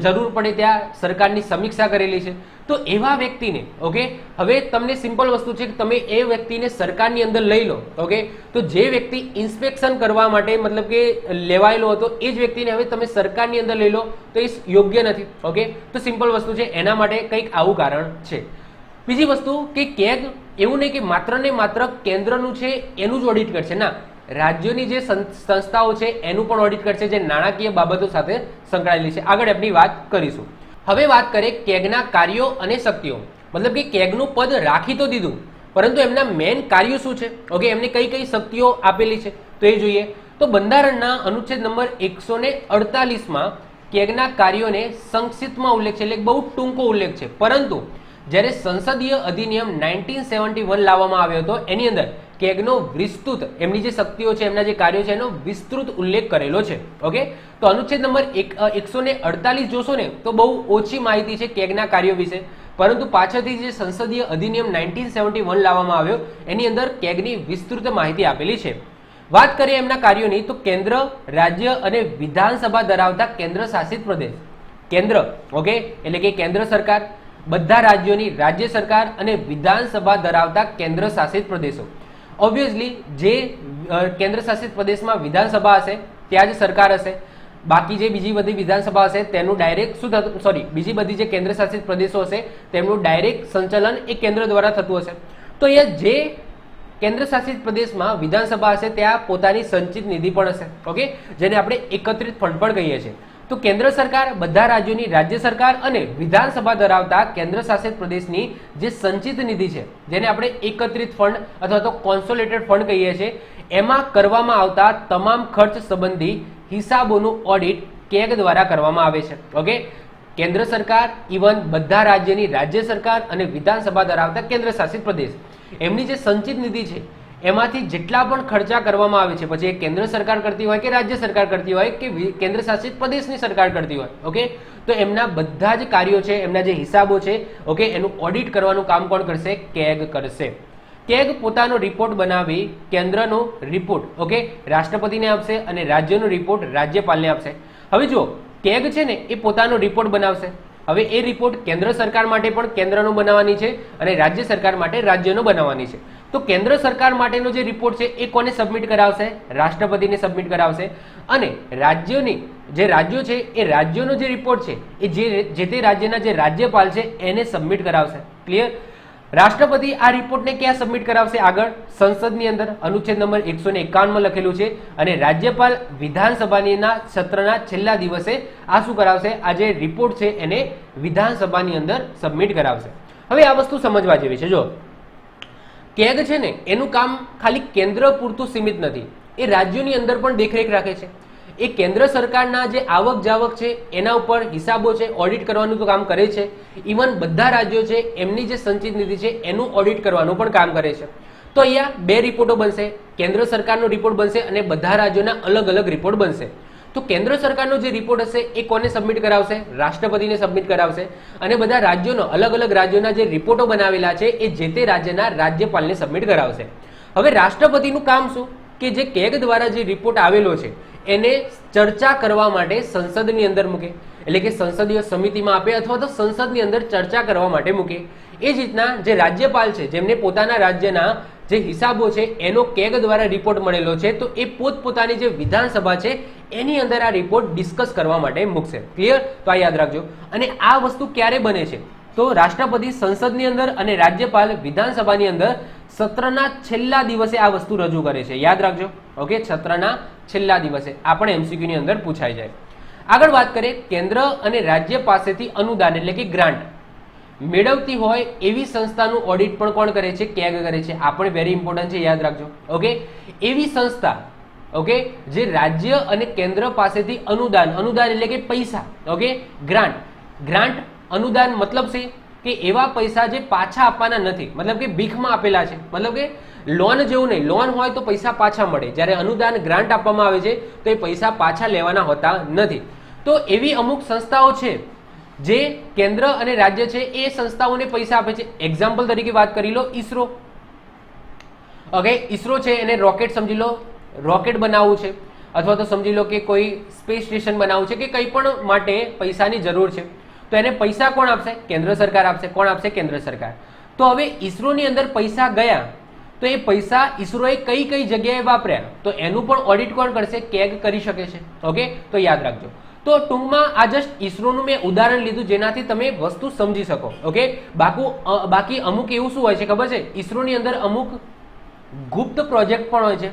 જરૂર પડે ત્યાં સરકારની સમીક્ષા કરેલી છે, તો એવા વ્યક્તિને, ઓકે, હવે તમને સિમ્પલ વસ્તુ છે કે તમે એ વ્યક્તિને સરકારની અંદર લઈ લો, ઓકે, તો જે વ્યક્તિ ઇન્સ્પેક્શન કરવા માટે મતલબ કે લેવાયેલો હતો એ જ વ્યક્તિને હવે તમે સરકારની અંદર લઈ લો તો એ યોગ્ય નથી. ઓકે, તો સિમ્પલ વસ્તુ છે, એના માટે કંઈક આવું કારણ છે. બીજી વસ્તુ કે કેગ એવું નહીં કે માત્ર ને માત્ર કેન્દ્રનું છે એનું જ ઓડિટ કરશે, ના, રાજ્યોની જે સંસ્થાઓ છે એનું પણ ઓડિટ કરશે જે નાણાકીય બાબતો સાથે સંકળાયેલી છે. આગળ એમની વાત કરીશું. હવે વાત કરીએ કેગના કાર્યો અને શક્તિઓ. મતલબ કે કેગનું પદ રાખી તો દીધું, પરંતુ એમના મેઇન કાર્યો શું છે, ઓકે, એમને કઈ કઈ શક્તિઓ આપેલી છે તો એ જોઈએ. તો બંધારણના અનુચ્છેદ નંબર 148માં કેગના કાર્યોને સંક્ષિપ્તમાં ઉલ્લેખ છે, એટલે બહુ ટૂંકો ઉલ્લેખ છે, પરંતુ જ્યારે સંસદીય અધિનિયમ 1971 લાવવામાં આવ્યો હતો એની અંદર કેગનો વિસ્તૃત, એમની જે શક્તિઓ છે, એમના જે કાર્યો છે એનો વિસ્તૃત ઉલ્લેખ કરેલો છે. ઓકે, તો અનુચ્છેદ નંબર 148 જોશો ને તો બહુ ઓછી માહિતી છે કેગના કાર્યો વિશે, પરંતુ પાછળથી જે સંસદીય અધિનિયમ 1971 લાવવામાં આવ્યો એની અંદર કેગની વિસ્તૃત માહિતી આપેલી છે. વાત કરીએ એમના કાર્યોની તો કેન્દ્ર, રાજ્ય અને વિધાનસભા ધરાવતા કેન્દ્ર શાસિત પ્રદેશ. કેન્દ્ર, ઓકે, એટલે કે કેન્દ્ર સરકાર, બધા રાજ્યોની રાજ્ય સરકાર અને વિધાનસભા ધરાવતા કેન્દ્ર શાસિત પ્રદેશો. ઓબ્વિયસલી જે કેન્દ્ર શાસિત પ્રદેશમાં વિધાનસભા હશે ત્યાં જ સરકાર હશે, બાકી જે બીજી બધી વિધાનસભા હશે તેનું ડાયરેક્ટ શું થતું, સોરી, બીજી બધી જે કેન્દ્ર શાસિત પ્રદેશો હશે તેમનું ડાયરેક્ટ સંચાલન એ કેન્દ્ર દ્વારા થતું હશે. તો અહીંયા જે કેન્દ્ર શાસિત પ્રદેશમાં વિધાનસભા હશે ત્યાં પોતાની સંચિત નિધિ પણ હશે, ઓકે, જેને આપણે એકત્રિત ફંડ પણ કહીએ છીએ. તો કેન્દ્ર સરકાર, બધા રાજ્યોની રાજ્ય સરકાર અને વિધાનસભા ધરાવતા કેન્દ્ર શાસિત પ્રદેશની જે સંચિત નિધિ છે જેને આપણે એકત્રિત ફંડ અથવા તો કોન્સોલિડેટેડ ફંડ કહીએ છીએ, એમાં કરવામાં આવતા તમામ ખર્ચ સંબંધી હિસાબોનું ઓડિટ કેગ દ્વારા કરવામાં આવે છે. ઓકે, કેન્દ્ર સરકાર, ઇવન બધા રાજ્યની રાજ્ય સરકાર અને વિધાનસભા ધરાવતા કેન્દ્ર શાસિત પ્રદેશ, એમની જે સંચિત નિધિ છે એમાંથી જેટલા પણ ખર્ચા કરવામાં આવે છે, પછી એ કેન્દ્ર સરકાર કરતી હોય કે રાજ્ય સરકાર કરતી હોય કે કેન્દ્ર શાસિત પ્રદેશની સરકાર કરતી હોય, ઓકે, તો એમના બધા જ કાર્યો છે, એમના જે હિસાબો છે, ઓકે, એનું ઓડિટ કરવાનું કામ કોણ કરશે? કેગ કરશે. કેગ પોતાનો રિપોર્ટ બનાવી કેન્દ્રનો રિપોર્ટ, ઓકે, રાષ્ટ્રપતિને આપશે અને રાજ્યનો રિપોર્ટ રાજ્યપાલને આપશે. હવે જો કેગ છે ને એ પોતાનો રિપોર્ટ બનાવશે. હવે એ રિપોર્ટ કેન્દ્ર સરકાર માટે પણ કેન્દ્રનો બનાવવાની છે અને રાજ્ય સરકાર માટે રાજ્યનો બનાવવાની છે. તો કેન્દ્ર સરકાર માટેનો જે રિપોર્ટ છે એ કોને સબમિટ કરાવશે? રાષ્ટ્રપતિને સબમિટ કરાવશે. અને રાજ્યોની જે રાજ્યો છે એ રાજ્યોનો જે રિપોર્ટ છે એ જે તે રાજ્યના જે રાજ્યપાલ છે એને સબમિટ કરાવશે. ક્લિયર? રાષ્ટ્રપતિ આ રિપોર્ટને ક્યાં સબમિટ કરાવશે? આગળ સંસદની અંદર અનુચ્છેદ નંબર 151 લખેલું છે. અને રાજ્યપાલ વિધાનસભાના સત્રના છેલ્લા દિવસે આ શું કરાવશે? આ જે રિપોર્ટ છે એને વિધાનસભાની અંદર સબમિટ કરાવશે. હવે આ વસ્તુ સમજવા જેવી છે. જો કેગ છે ને એનું કામ ખાલી કેન્દ્ર પૂરતું સીમિત નથી, એ રાજ્યોની અંદર પણ દેખરેખ રાખે છે. એ કેન્દ્ર સરકારના જે આવક જાવક છે એના ઉપર હિસાબો છે ઓડિટ કરવાનું તો કામ કરે છે. ઇવન બધા રાજ્યો છે એમની જે સંચિત નિધિ છે એનું ઓડિટ કરવાનું પણ કામ કરે છે. તો અહીંયા બે રિપોર્ટો બનશે, કેન્દ્ર સરકારનો રિપોર્ટ બનશે અને બધા રાજ્યોના અલગ અલગ રિપોર્ટ બનશે. તો કેન્દ્ર સરકારનો જે રિપોર્ટ હશે એ કોને સબમિટ કરાવશે? રાષ્ટ્રપતિને સબમિટ કરાવશે. અને બધા રાજ્યોનો અલગ અલગ રાજ્યોના જે રિપોર્ટો બનાવેલા છે એ જે તે રાજ્યના રાજ્યપાલને સબમિટ કરાવશે. હવે રાષ્ટ્રપતિનું કામ શું? કે જે કેગ દ્વારા જે રિપોર્ટ આવેલો છે એને ચર્ચા કરવા માટે સંસદની અંદર મૂકે, એટલે કે સંસદીય સમિતિમાં આપે અથવા તો સંસદની અંદર ચર્ચા કરવા માટે મૂકે. એ જ રીતના જે રાજ્યપાલ છે જેમને પોતાના રાજ્યના જે હિસાબો છે એનો કેગ દ્વારા રિપોર્ટ મળેલો છે તો એ પોતપોતાની જે વિધાનસભા છે એની અંદર આ રિપોર્ટ ડિસ્કસ કરવા માટે મૂકશે. ક્લિયર? તો આ યાદ રાખજો. અને આ વસ્તુ ક્યારે બને છે? તો રાષ્ટ્રપતિ સંસદની અંદર અને રાજ્યપાલ વિધાનસભાની અંદર સત્રના છેલ્લા દિવસે આ વસ્તુ રજૂ કરે છે. યાદ રાખજો. ઓકે, સત્રના છેલ્લા દિવસે આ પણ એમસીક્યુ ની અંદર પૂછાઈ જાય. આગળ વાત કરીએ કેન્દ્ર અને રાજ્ય પાસેથી અનુદાન એટલે કે ગ્રાન્ટ મેળવતી હોય એવી સંસ્થાનું ઓડિટ પણ કોણ કરે છે? કેગ કરે છે. આ પણ વેરી ઇમ્પોર્ટન્ટ છે, યાદ રાખજો. ઓકે, એવી સંસ્થા, ઓકે, જે રાજ્ય અને કેન્દ્ર પાસેથી અનુદાન એટલે કે પૈસા, ઓકે, ગ્રાન્ટ અનુદાન મતલબ છે કે એવા પૈસા જે પાછા આપવાના નથી, મતલબ કે ભીખમાં આપેલા છે, મતલબ કે લોન જેવું નહીં. લોન હોય તો પૈસા પાછા મળે, જ્યારે અનુદાન ગ્રાન્ટ આપવામાં આવે છે તો એ પૈસા પાછા લેવાના હોતા નથી. તો એવી અમુક સંસ્થાઓ છે જે કેન્દ્ર અને રાજ્ય છે એ સંસ્થાઓને પૈસા આપે છે. એક્ઝામ્પલ તરીકે વાત કરી લો ઈસરો. ઓકે, ઈસરો છે એને રોકેટ સમજી લો, રોકેટ બનાવવું છે, અથવા તો સમજી લો કે કોઈ સ્પેસ સ્ટેશન બનાવવું છે કે કંઈ પણ માટે પૈસાની જરૂર છે, તો એને પૈસા કોણ આપશે? કેન્દ્ર સરકાર આપશે. કોણ આપશે? કેન્દ્ર સરકાર. તો હવે ઈસરોની અંદર પૈસા ગયા તો એ પૈસા ઈસરોએ કઈ કઈ જગ્યાએ વાપર્યા તો એનું પણ ઓડિટ કોણ કરશે? કેગ કરી શકે છે. ઓકે, તો યાદ રાખજો. તો ટૂંકમાં આ જસ્ટ ઈસરોનું મેં ઉદાહરણ લીધું જેનાથી તમે વસ્તુ સમજી શકો. ઓકે, બાકી અમુક એવું શું હોય છે ખબર છે? ઈસરોની અંદર અમુક ગુપ્ત પ્રોજેક્ટ પણ હોય છે.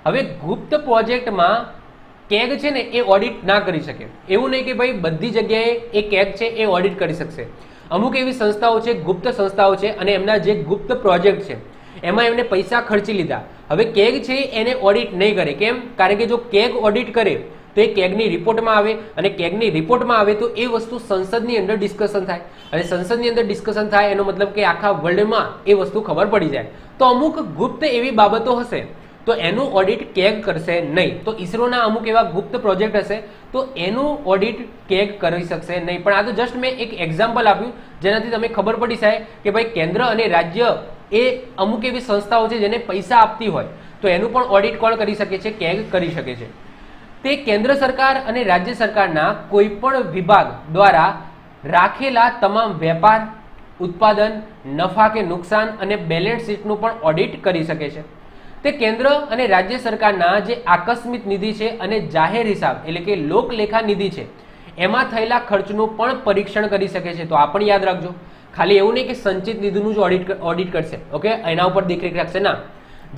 હવે ગુપ્ત પ્રોજેક્ટમાં કેગ છે ને એ ઓડિટ ના કરી શકે. એવું નહીં કે ભાઈ બધી જગ્યાએ એ કેગ છે એ ઓડિટ કરી શકશે. અમુક એવી સંસ્થાઓ છે, ગુપ્ત સંસ્થાઓ છે, અને એમના જે ગુપ્ત પ્રોજેક્ટ છે એમાં એમને પૈસા ખર્ચી લીધા. હવે કેગ છે એને ઓડિટ નહીં કરે. કેમ? કારણ કે જો કેગ ઓડિટ કરે તો એ કેગની રિપોર્ટમાં આવે, અને કેગની રિપોર્ટમાં આવે તો એ વસ્તુ સંસદની અંદર ડિસ્કશન થાય, અને સંસદની અંદર ડિસ્કશન થાય એનો મતલબ કે આખા વર્લ્ડમાં એ વસ્તુ ખબર પડી જાય. તો અમુક ગુપ્ત એવી બાબતો હશે તો એનું ઓડિટ કેગ કરશે નહીં. તો ઈસરોના અમુક એવા ગુપ્ત પ્રોજેક્ટ હશે તો એનું ઓડિટ કેગ કરી શકશે નહીં. પણ આ તો જસ્ટ મેં એક એક્ઝામ્પલ આપ્યું જેનાથી તમે ખબર પડી જાય કે ભાઈ કેન્દ્ર અને રાજ્ય એ અમુક એવી સંસ્થાઓ છે જેને પૈસા આપતી હોય તો એનું પણ ઓડિટ કોણ કરી શકે છે? કેગ કરી શકે છે. તે કેન્દ્ર સરકાર અને રાજ્ય સરકારના કોઈ પણ વિભાગ દ્વારા રાખેલા તમામ વેપાર, ઉત્પાદન, નફા કે નુકસાન અને બેલેન્સ શીટનું પણ ઓડિટ કરી શકે છે. તે કેન્દ્ર અને રાજ્ય સરકારના જે આકસ્મિક નિધિ છે અને જાહેર હિસાબ એટલે કે લોકલેખા નિધિ છે એમાં થયેલા ખર્ચનું પણ પરીક્ષણ કરી શકે છે. તો આ પણ યાદ રાખજો. ખાલી એવું નહીં કે સંચિત નિધિનું જ ઓડિટ કરશે, ઓકે, એના ઉપર દેખરેખ રાખશે ના.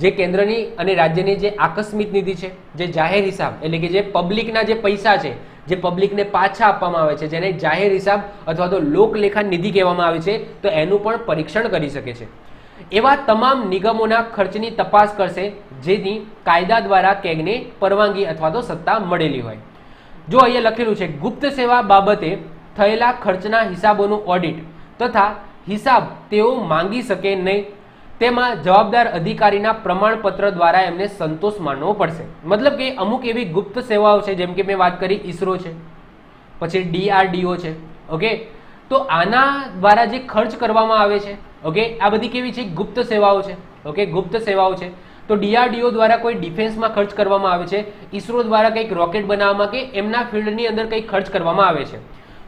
જે કેન્દ્રની અને રાજ્યની જે આકસ્મિક નિધિ છે, જે જાહેર હિસાબ એટલે કે જે પબ્લિકના જે પૈસા છે જે પબ્લિકને પાછા આપવામાં આવે છે જેને જાહેર હિસાબ અથવા તો લોકલેખા નિધિ કહેવામાં આવે છે, તો એનું પણ પરીક્ષણ કરી શકે છે. એવા તમામ નિગમોના ખર્ચની તપાસ કરશે જેની કાયદા દ્વારા કેગને પરવાનગી અથવા તો સત્તા મળેલી હોય. જો અહીંયા લખેલું છે ગુપ્ત સેવા બાબતે થયેલા ખર્ચના હિસાબોનું ઓડિટ તથા હિસાબ તેઓ માંગી શકે નહીં. તેમાં જવાબદાર અધિકારીના પ્રમાણપત્ર દ્વારા એમને સંતોષ માનવો પડશે. મતલબ કે અમુક એવી ગુપ્ત સેવાઓ છે જેમ કે મેં વાત કરી ઈસરો છે, પછી DRDO છે. ઓકે, તો આના દ્વારા જે ખર્ચ કરવામાં આવે છે, ઓકે, આ બધી કેવી છે? ગુપ્ત સેવાઓ છે. ઓકે, ગુપ્ત સેવાઓ છે. તો DRDO દ્વારા કોઈ ડિફેન્સમાં ખર્ચ કરવામાં આવે છે, ઈસરો દ્વારા કંઈક રોકેટ બનાવવામાં કે એમના ફિલ્ડની અંદર કંઈક ખર્ચ કરવામાં આવે છે.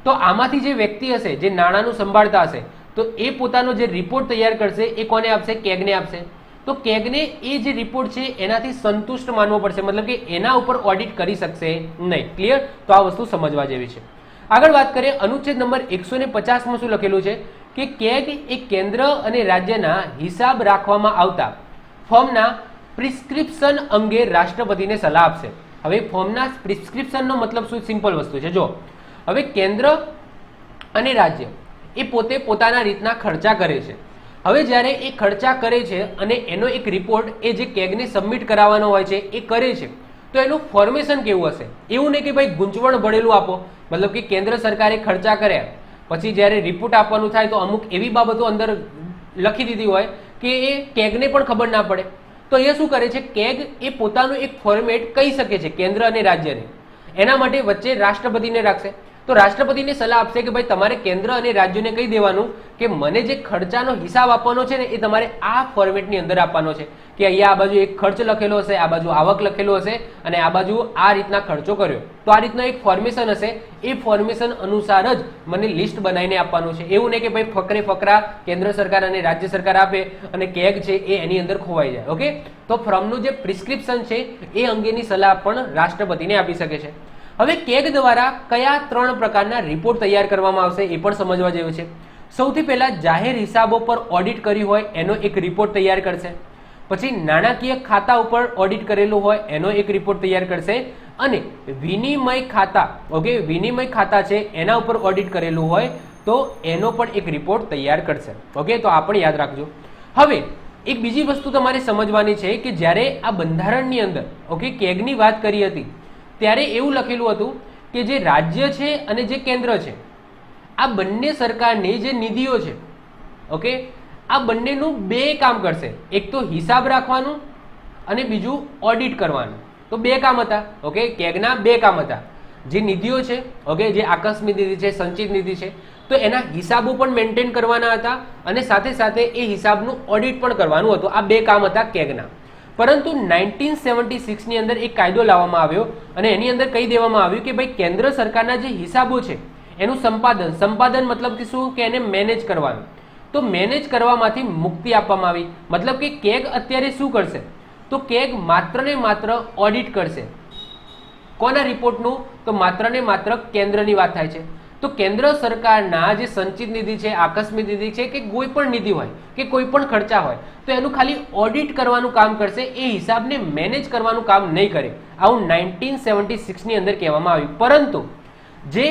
તો આમાંથી જે વ્યક્તિ હશે જે નાણાંનું સંભાળતા હશે તો એ પોતાનો જે રિપોર્ટ તૈયાર કરશે એ કોને આપશે? કેગને આપશે. તો કેગને એ જે રિપોર્ટ છે એનાથી સંતુષ્ટ માનવો પડશે, મતલબ કે એના ઉપર ઓડિટ કરી શકશે નહીં. ક્લિયર? તો આ વસ્તુ સમજવા જેવી છે. આગળ વાત કરીએ અનુચ્છેદ નંબર 150માં શું લખેલું છે કે કેગ એ કેન્દ્ર અને રાજ્યના હિસાબ રાખવામાં આવતા ફોર્મના પ્રિસ્ક્રિપ્શન અંગે રાષ્ટ્રપતિને સલાહ આપશે. હવે ફોર્મના પ્રિસ્ક્રિપ્શનનો મતલબ શું? સિમ્પલ વસ્તુ છે. જો હવે કેન્દ્ર અને રાજ્ય એ પોતે પોતાના રીતના ખર્ચા કરે છે. હવે જ્યારે એ ખર્ચા કરે છે અને એનો એક રિપોર્ટ એ જે કેગને સબમિટ કરાવવાનો હોય છે એ કરે છે તો એનું ફોર્મેશન કેવું હશે? એવું નહીં કે ભાઈ ગૂંચવણ ભરેલું આપો, મતલબ કે કેન્દ્ર સરકારે ખર્ચા કર્યા પછી જ્યારે રિપોર્ટ આપવાનું થાય તો અમુક એવી બાબતો અંદર લખી દીધી હોય કે એ કેગને પણ ખબર ના પડે. તો એ શું કરે છે? કેગ એ પોતાનું એક ફોર્મેટ કહી શકે છે કેન્દ્ર અને રાજ્યને. એના માટે વચ્ચે રાષ્ટ્રપતિને રાખશે. તો રાષ્ટ્રપતિને સલાહ આપશે કે ભાઈ તમારે કેન્દ્ર અને રાજ્યોને કહી દેવાનું કે મને જે ખર્ચાનો હિસાબ આપવાનો છે ને એ તમારે આ ફોર્મેટની અંદર આપવાનો છે કે અહીંયા આ બાજુ એક ખર્ચ લખેલો હશે, આ બાજુ આવક લખેલો હશે અને આ બાજુ આ રીતના ખર્ચો કર્યો. તો આ રીતનો એક ફોર્મેશન હશે. એ ફોર્મેશન અનુસાર જ મને લિસ્ટ બનાવીને આપવાનું છે. એવું નહીં કે ભાઈ ફકરે ફકરા કેન્દ્ર સરકાર અને રાજ્ય સરકાર આપે અને કેગ છે એ એની અંદર ખોવાઈ જાય. ઓકે, તો ફોર્મનું જે પ્રિસ્ક્રિપ્શન છે એ અંગેની સલાહ પણ રાષ્ટ્રપતિને આપી શકે છે. હવે કેગ દ્વારા કયા 3 પ્રકારના રિપોર્ટ તૈયાર કરવામાં આવશે એ પણ સમજવા જેવું છે. સૌથી પહેલા જાહેર હિસાબો પર ઓડિટ કરી હોય એનો એક રિપોર્ટ તૈયાર કરશે. પછી નાણાકીય ખાતા ઉપર ઓડિટ કરેલું હોય એનો એક રિપોર્ટ તૈયાર કરશે. અને વિનિમય ખાતા, ઓકે, વિનિમય ખાતા છે એના ઉપર ઓડિટ કરેલું હોય તો એનો પણ એક રિપોર્ટ તૈયાર કરશે. ઓકે, તો આ પણ યાદ રાખજો. હવે એક બીજી વસ્તુ તમારે સમજવાની છે કે જ્યારે આ બંધારણની અંદર ઓકે કેગની વાત કરી હતી ત્યારે એવું લખેલું હતું કે જે રાજ્ય છે અને જે કેન્દ્ર છે આ બંને સરકારની જે નિધિઓ છે, ઓકે, આ બંનેનું બે કામ કરશે. એક તો હિસાબ રાખવાનું અને બીજું ઓડિટ કરવાનું. તો બે કામ હતા. ઓકે, કેગના બે કામ હતા. જે નિધિઓ છે, ઓકે, જે આકસ્મિક નિધિ છે, સંચિત નિધિ છે, તો એના હિસાબો પણ મેન્ટેન કરવાના હતા અને સાથે સાથે એ હિસાબનું ઓડિટ પણ કરવાનું હતું. આ બે કામ હતા કેગના. પરંતુ 1976 ની અંદર એક કાયદો લાવવામાં આવ્યો અને એની અંદર કહી દેવામાં આવ્યું કે ભાઈ કેન્દ્ર સરકારના જે હિસાબો છે એનું સંપાદન મતલબ કે શું, કે એને મેનેજ કરવાનું. તો મેનેજ કરવામાંથી મુક્તિ આપવામાં આવી. મતલબ કે કેગ અત્યારે શું કરશે, તો કેગ માત્ર ને માત્ર ઓડિટ કરશે. કોના રિપોર્ટનું, તો માત્ર ને માત્ર કેન્દ્રની વાત થાય છે. તો કેન્દ્ર સરકારના જે સંચિત નિધિ છે, આકસ્મિક નિધિ છે, કે કોઈ પણ નિધિ હોય કે કોઈ પણ ખર્ચા હોય, તો એનું ખાલી ઓડિટ કરવાનું કામ કરશે, એ હિસાબને મેનેજ કરવાનું કામ નહીં કરે. આવું 1976 ની અંદર કહેવામાં આવ્યું. પરંતુ જે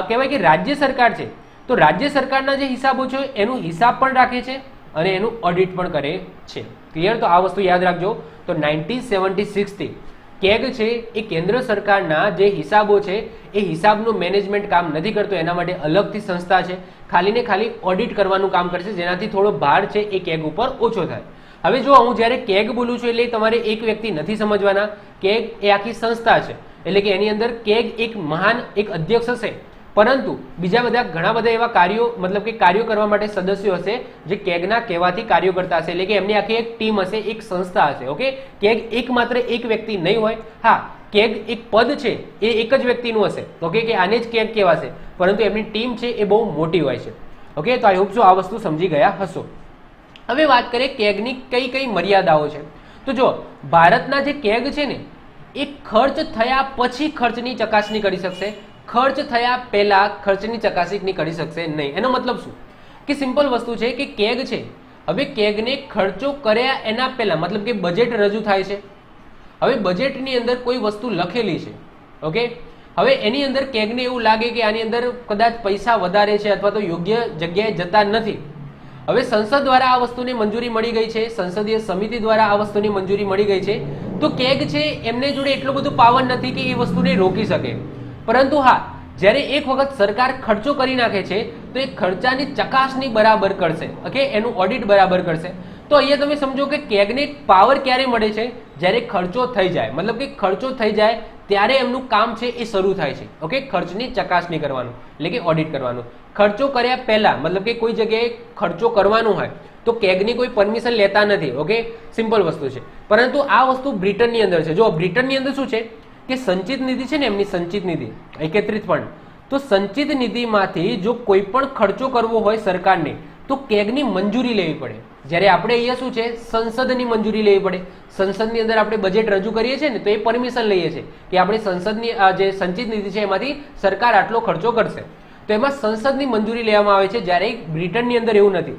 કહેવાય કે રાજ્ય સરકાર છે, તો રાજ્ય સરકારના જે હિસાબો છે એનું હિસાબ પણ રાખે છે અને એનું ઓડિટ પણ કરે છે. ક્લિયર? તો આ વસ્તુ યાદ રાખજો. તો 1976 થી કેગ છે એ કેન્દ્ર સરકારના જે હિસાબો છે એ હિસાબનું મેનેજમેન્ટ કામ નથી કરતો, એના માટે અલગથી સંસ્થા છે, ખાલી ને ખાલી ઓડિટ કરવાનું કામ કરશે, જેનાથી થોડો ભાર છે એ કેગ ઉપર ઓછો થાય. હવે જો હું જ્યારે કેગ બોલું છું એટલે તમારે એક વ્યક્તિ નથી સમજવાના. કેગ એ આખી સંસ્થા છે, એટલે કે એની અંદર કેગ એક મહાન એક અધ્યક્ષ હશે, પરંતુ બીજા બધા ઘણા બધા એવા કાર્યો મતલબ કે કાર્યો કરવા માટે સદસ્યો હશે જે કેગના કહેવાથી કાર્યો કરતા હશે, એટલે કે એમની આખી એક ટીમ હશે, એક સંસ્થા હશે. ઓકે, કેગ એક માત્ર એક વ્યક્તિ નહીં હોય. હા, કેગ એક પદ છે એ એક જ વ્યક્તિનું હશે, ઓકે, કે આને જ કેગ કહેવાશે, પરંતુ એમની ટીમ છે એ બહુ મોટી હોય છે. ઓકે, તો આઈ હોપ છો આ વસ્તુ સમજી ગયા હશો. હવે વાત કરીએ કેગની કઈ કઈ મર્યાદાઓ છે. તો જો ભારતના જે કેગ છે ને એ ખર્ચ થયા પછી ખર્ચની ચકાસણી કરી શકશે, ખર્ચ થયા પહેલા ખર્ચની ચકાસણી કરી શકશે નહીં. એનો મતલબ શું, કે સિમ્પલ વસ્તુ છે કે કેગ છે, હવે કેગને ખર્ચો કર્યા એના પહેલા મતલબ કે બજેટ રજૂ થાય છે. હવે બજેટની અંદર કોઈ વસ્તુ લખેલી છે, ઓકે, હવે એની અંદર કેગને એવું લાગે કે આની અંદર કદાચ પૈસા વધારે છે અથવા તો યોગ્ય જગ્યાએ જતા નથી. હવે સંસદ દ્વારા આ વસ્તુની મંજૂરી મળી ગઈ છે, સંસદીય સમિતિ દ્વારા આ વસ્તુની મંજૂરી મળી ગઈ છે, તો કેગ છે એમને જોડે એટલું બધું પાવર નથી કે એ વસ્તુને રોકી શકે. પરંતુ હા, જ્યારે એક વખત સરકાર ખર્ચો કરી નાખે છે તો એ ખર્ચાની ચકાસણી બરાબર કરશે, ઓકે, એનું ઓડિટ બરાબર કરશે. તો અહીંયા તમે સમજો કે કેગને પાવર ક્યારે મળે છે, જ્યારે ખર્ચો થઈ જાય, મતલબ કે ખર્ચો થઈ જાય ત્યારે એમનું કામ છે એ શરૂ થાય છે. ઓકે, ખર્ચની ચકાસણી કરવાનું એટલે કે ઓડિટ કરવાનું. ખર્ચો કર્યા પહેલા મતલબ કે કોઈ જગ્યાએ ખર્ચો કરવાનો હોય તો કેગની કોઈ પરમિશન લેતા નથી. ઓકે, સિમ્પલ વસ્તુ છે. પરંતુ આ વસ્તુ બ્રિટનની અંદર છે. જો બ્રિટનની અંદર શું છે કે સંચિત નિધિ છે ને, એમની સંચિત નિધિ એકત્રિત ફંડ, તો સંચિત નિધિમાંથી જો કોઈ પણ ખર્ચો કરવો હોય સરકારને તો કેગની મંજૂરી લેવી પડે. જ્યારે આપણે અહીંયા શું છે, સંસદની મંજૂરી લેવી પડે. સંસદની અંદર આપણે બજેટ રજૂ કરીએ છીએ ને તો એ પરમિશન લઈએ છીએ કે આપણે સંસદની જે સંચિત નિધિ છે એમાંથી સરકાર આટલો ખર્ચો કરશે, તો એમાં સંસદની મંજૂરી લેવામાં આવે છે. જ્યારે બ્રિટનની અંદર એવું નથી.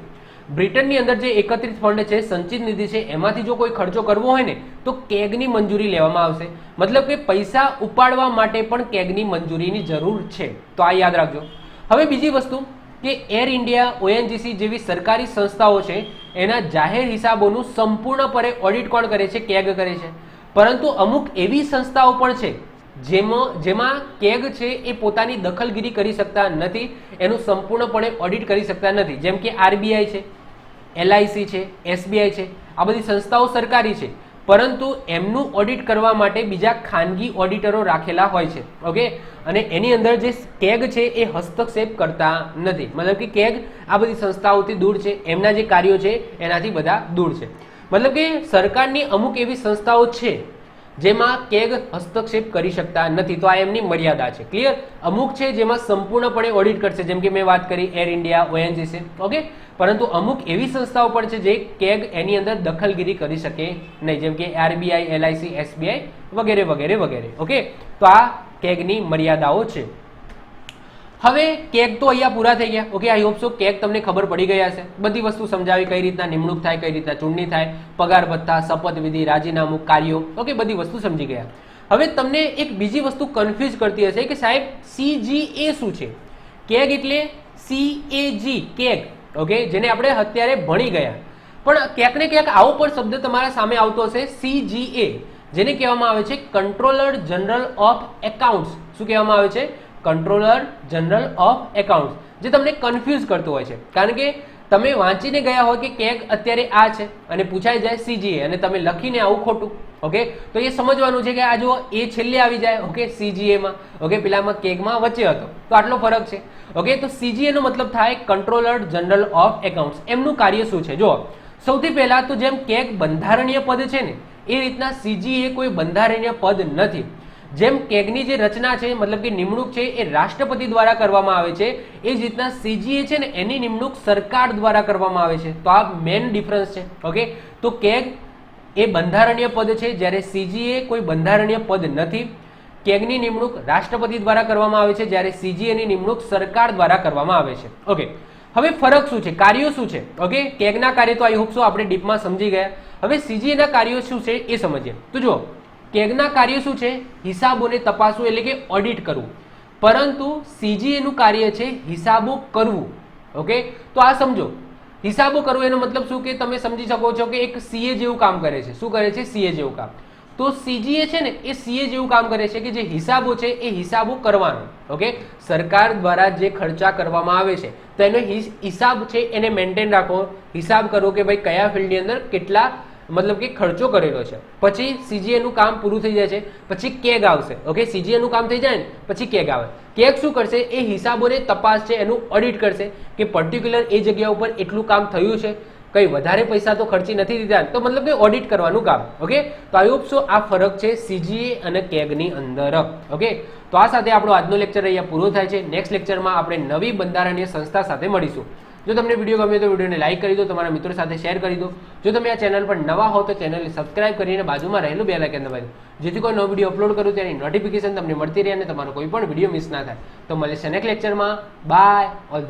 બ્રિટનની અંદર જે એકત્રિત ફંડ છે, સંચિત નિધિ છે, એમાંથી જો કોઈ ખર્ચો કરવો હોય ને તો કેગની મંજૂરી લેવામાં આવશે. મતલબ કે પૈસા ઉપાડવા માટે પણ કેગની મંજૂરીની જરૂર છે. તો આ યાદ રાખજો. હવે બીજી વસ્તુ કે એર ઇન્ડિયા, ઓએનજીસી જેવી સરકારી સંસ્થાઓ છે એના જાહેર હિસાબોનું સંપૂર્ણપણે ઓડિટ કોણ કરે છે, કેગ કરે છે. પરંતુ અમુક એવી સંસ્થાઓ પણ છે જેમાં કેગ છે એ પોતાની દખલગીરી કરી શકતા નથી, એનું સંપૂર્ણપણે ઓડિટ કરી શકતા નથી. જેમ કે આરબીઆઈ છે, એલઆઈસી છે, એસબીઆઈ છે, આ બધી સંસ્થાઓ સરકારી છે, પરંતુ એમનું ઓડિટ કરવા માટે બીજા ખાનગી ઓડિટરો રાખેલા હોય છે. ઓકે, અને એની અંદર જે કેગ છે એ હસ્તક્ષેપ કરતા નથી. મતલબ કે કેગ આ બધી સંસ્થાઓથી દૂર છે, એમના જે કાર્યો છે એનાથી બધા દૂર છે. મતલબ કે સરકારની અમુક એવી સંસ્થાઓ છે જેમાં કેગ હસ્તક્ષેપ કરી શકતા નથી. તો આ એમની મર્યાદા છે. ક્લિયર? અમુક છે જેમાં સંપૂર્ણપણે ઓડિટ કરશે, જેમ કે મેં વાત કરી એર ઇન્ડિયા, ઓએનજીસી. ઓકે, પરંતુ અમુક એવી સંસ્થાઓ પણ છે જે કેગ એની અંદર દખલગીરી કરી શકે નહીં, જેમ કે આરબીઆઈ, એલઆઈસી, એસબીઆઈ વગેરે વગેરે વગેરે. ઓકે, તો આ કેગની મર્યાદાઓ છે. હવે કેગ તો અહીંયા પૂરા થઈ ગયા. Okay, I hope so CAG તમને ખબર પડી ગયા હશે. બધી વસ્તુ સમજાવી, કઈ રીતના નિમણૂક થાય, કઈ રીતના ચૂંટણી થાય, પગાર ભથ્થા, શપથવિધિ, રાજીનામું, કાર્યો. ઓકે, બધી વસ્તુ સમજી ગયા. હવે તમને એક બીજી વસ્તુ કન્ફ્યુઝ કરતી હશે કે સાહેબ CGA શું છે? કેગ એટલે CAG, કેગ. ઓકે, જેને આપણે અત્યારે ભણી ગયા, પણ ક્યાંક ને ક્યાંક આવો પણ શબ્દ તમારા સામે આવતો હશે, CGA, જેને કહેવામાં આવે છે કંટ્રોલર જનરલ ઓફ એકાઉન્ટ્સ. શું કહેવામાં આવે છે? કંટ્રોલર જનરલ ઓફ એકાઉન્ટ્સ, જે તમને કન્ફ્યુઝ કરતું હોય છે. કારણ કે તમે વાંચીને ગયા હોય કે કેગ અત્યારે આ છે અને પૂછાઈ જાય સીજીએ અને તમે લખીને આવું ખોટું. ઓકે, તો એ સમજવાનું છે કે આ જો એ છેલ્લે આવી જાય. ઓકે, સીજીએમાં. ઓકે, પેલામાં કેગમાં વચ્ચે હતો, તો આટલો ફરક છે. ઓકે, તો સીજીએ નો મતલબ થાય કંટ્રોલર જનરલ ઓફ એકાઉન્ટ્સ. એમનું કાર્ય શું છે? જો સૌથી પહેલા તો જેમ કેગ બંધારણીય પદ છે ને એ રીતના સીજીએ કોઈ બંધારણીય પદ નથી. જેમ કેગની જે રચના છે મતલબ કે નિમણૂક છે એ રાષ્ટ્રપતિ દ્વારા કરવામાં આવે છે, એ જ રીતના સીજીએ છે ને એની નિમણૂક સરકાર દ્વારા કરવામાં આવે છે. તો આ મેઇન ડિફરન્સ છે. ઓકે, તો કેગ એ બંધારણીય પદ છે, જ્યારે સીજીએ કોઈ બંધારણીય પદ નથી. કેગની નિમણૂક રાષ્ટ્રપતિ દ્વારા કરવામાં આવે છે, જ્યારે સીજીએની નિમણૂક સરકાર દ્વારા કરવામાં આવે છે. ઓકે, હવે ફરક શું છે, કાર્યો શું છે? ઓકે, કેગના કાર્ય તો આઈ હોપ સો આપણે ડીપમાં સમજી ગયા. હવે સીજીએના કાર્યો શું છે એ સમજીએ. તો જુઓ, કેગના કાર્ય શું છે? હિસાબોને તપાસવું એટલે કે ઓડિટ કરવું. પરંતુ સીજીએ નું કાર્ય છે હિસાબો કરવું. ઓકે, તો આ સમજો, હિસાબો કરવું એનો મતલબ શું કે તમે સમજી શકો છો કે એક સીએ જેવું કામ કરે છે. શું કરે છે? સીએ જેવું કામ. તો સીજીએ છે ને એ સીએ જેવું કામ કરે છે કે જે હિસાબો છે એ હિસાબો કરવાનો. ઓકે, સરકાર દ્વારા જે ખર્ચા કરવામાં આવે છે તો એનો હિસાબ છે એને મેન્ટેન રાખો, હિસાબ કરો કે ભાઈ કયા ફિલ્ડની અંદર કેટલા મતલબ કે ખર્ચો કરેલો છે. પછી સીજીએ નું કામ પૂરું થઈ જાય છે, પછી કેગ આવશે. ઓકે, સીજીએ નું કામ થઈ જાય ને પછી કેગ આવે. કેગ શું કરશે? એ હિસાબોને તપાસ છે એનું ઓડિટ કરશે કે પર્ટિક્યુલર એ જગ્યા ઉપર એટલું કામ થયું છે, કઈ વધારે પૈસા તો ખર્ચી નથી દીધા, તો મતલબ કે ઓડિટ કરવાનું કામ. ઓકે, તો આઈ હોપ સો આ ફરક છે સીજીએ અને કેગની અંદર. ઓકે, તો આ સાથે આપણો આજનો લેક્ચર અહીંયા પૂરો થાય છે. નેક્સ્ટ લેક્ચરમાં આપણે નવી બંધારણીય સંસ્થા સાથે મળીશું. જો તમને વિડીયો ગમ્યો તો વિડીયોને લાઈક કરી દો, તમારા મિત્રો સાથે શેર કરી દો. જો તમે આ ચેનલ પર નવા હો તો ચેનલને સબસ્ક્રાઇબ કરીને બાજુમાં રહેલું બેલ આઇકન દબાવી દો, જેથી કોઈ નવો વિડીયો અપલોડ કરું તેની નોટિફિકેશન તમને મળતી રહે અને તમારો કોઈ પણ વિડીયો મિસ ના થાય. તો મળીશું નેક્સ્ટ લેક્ચરમાં. Bye all.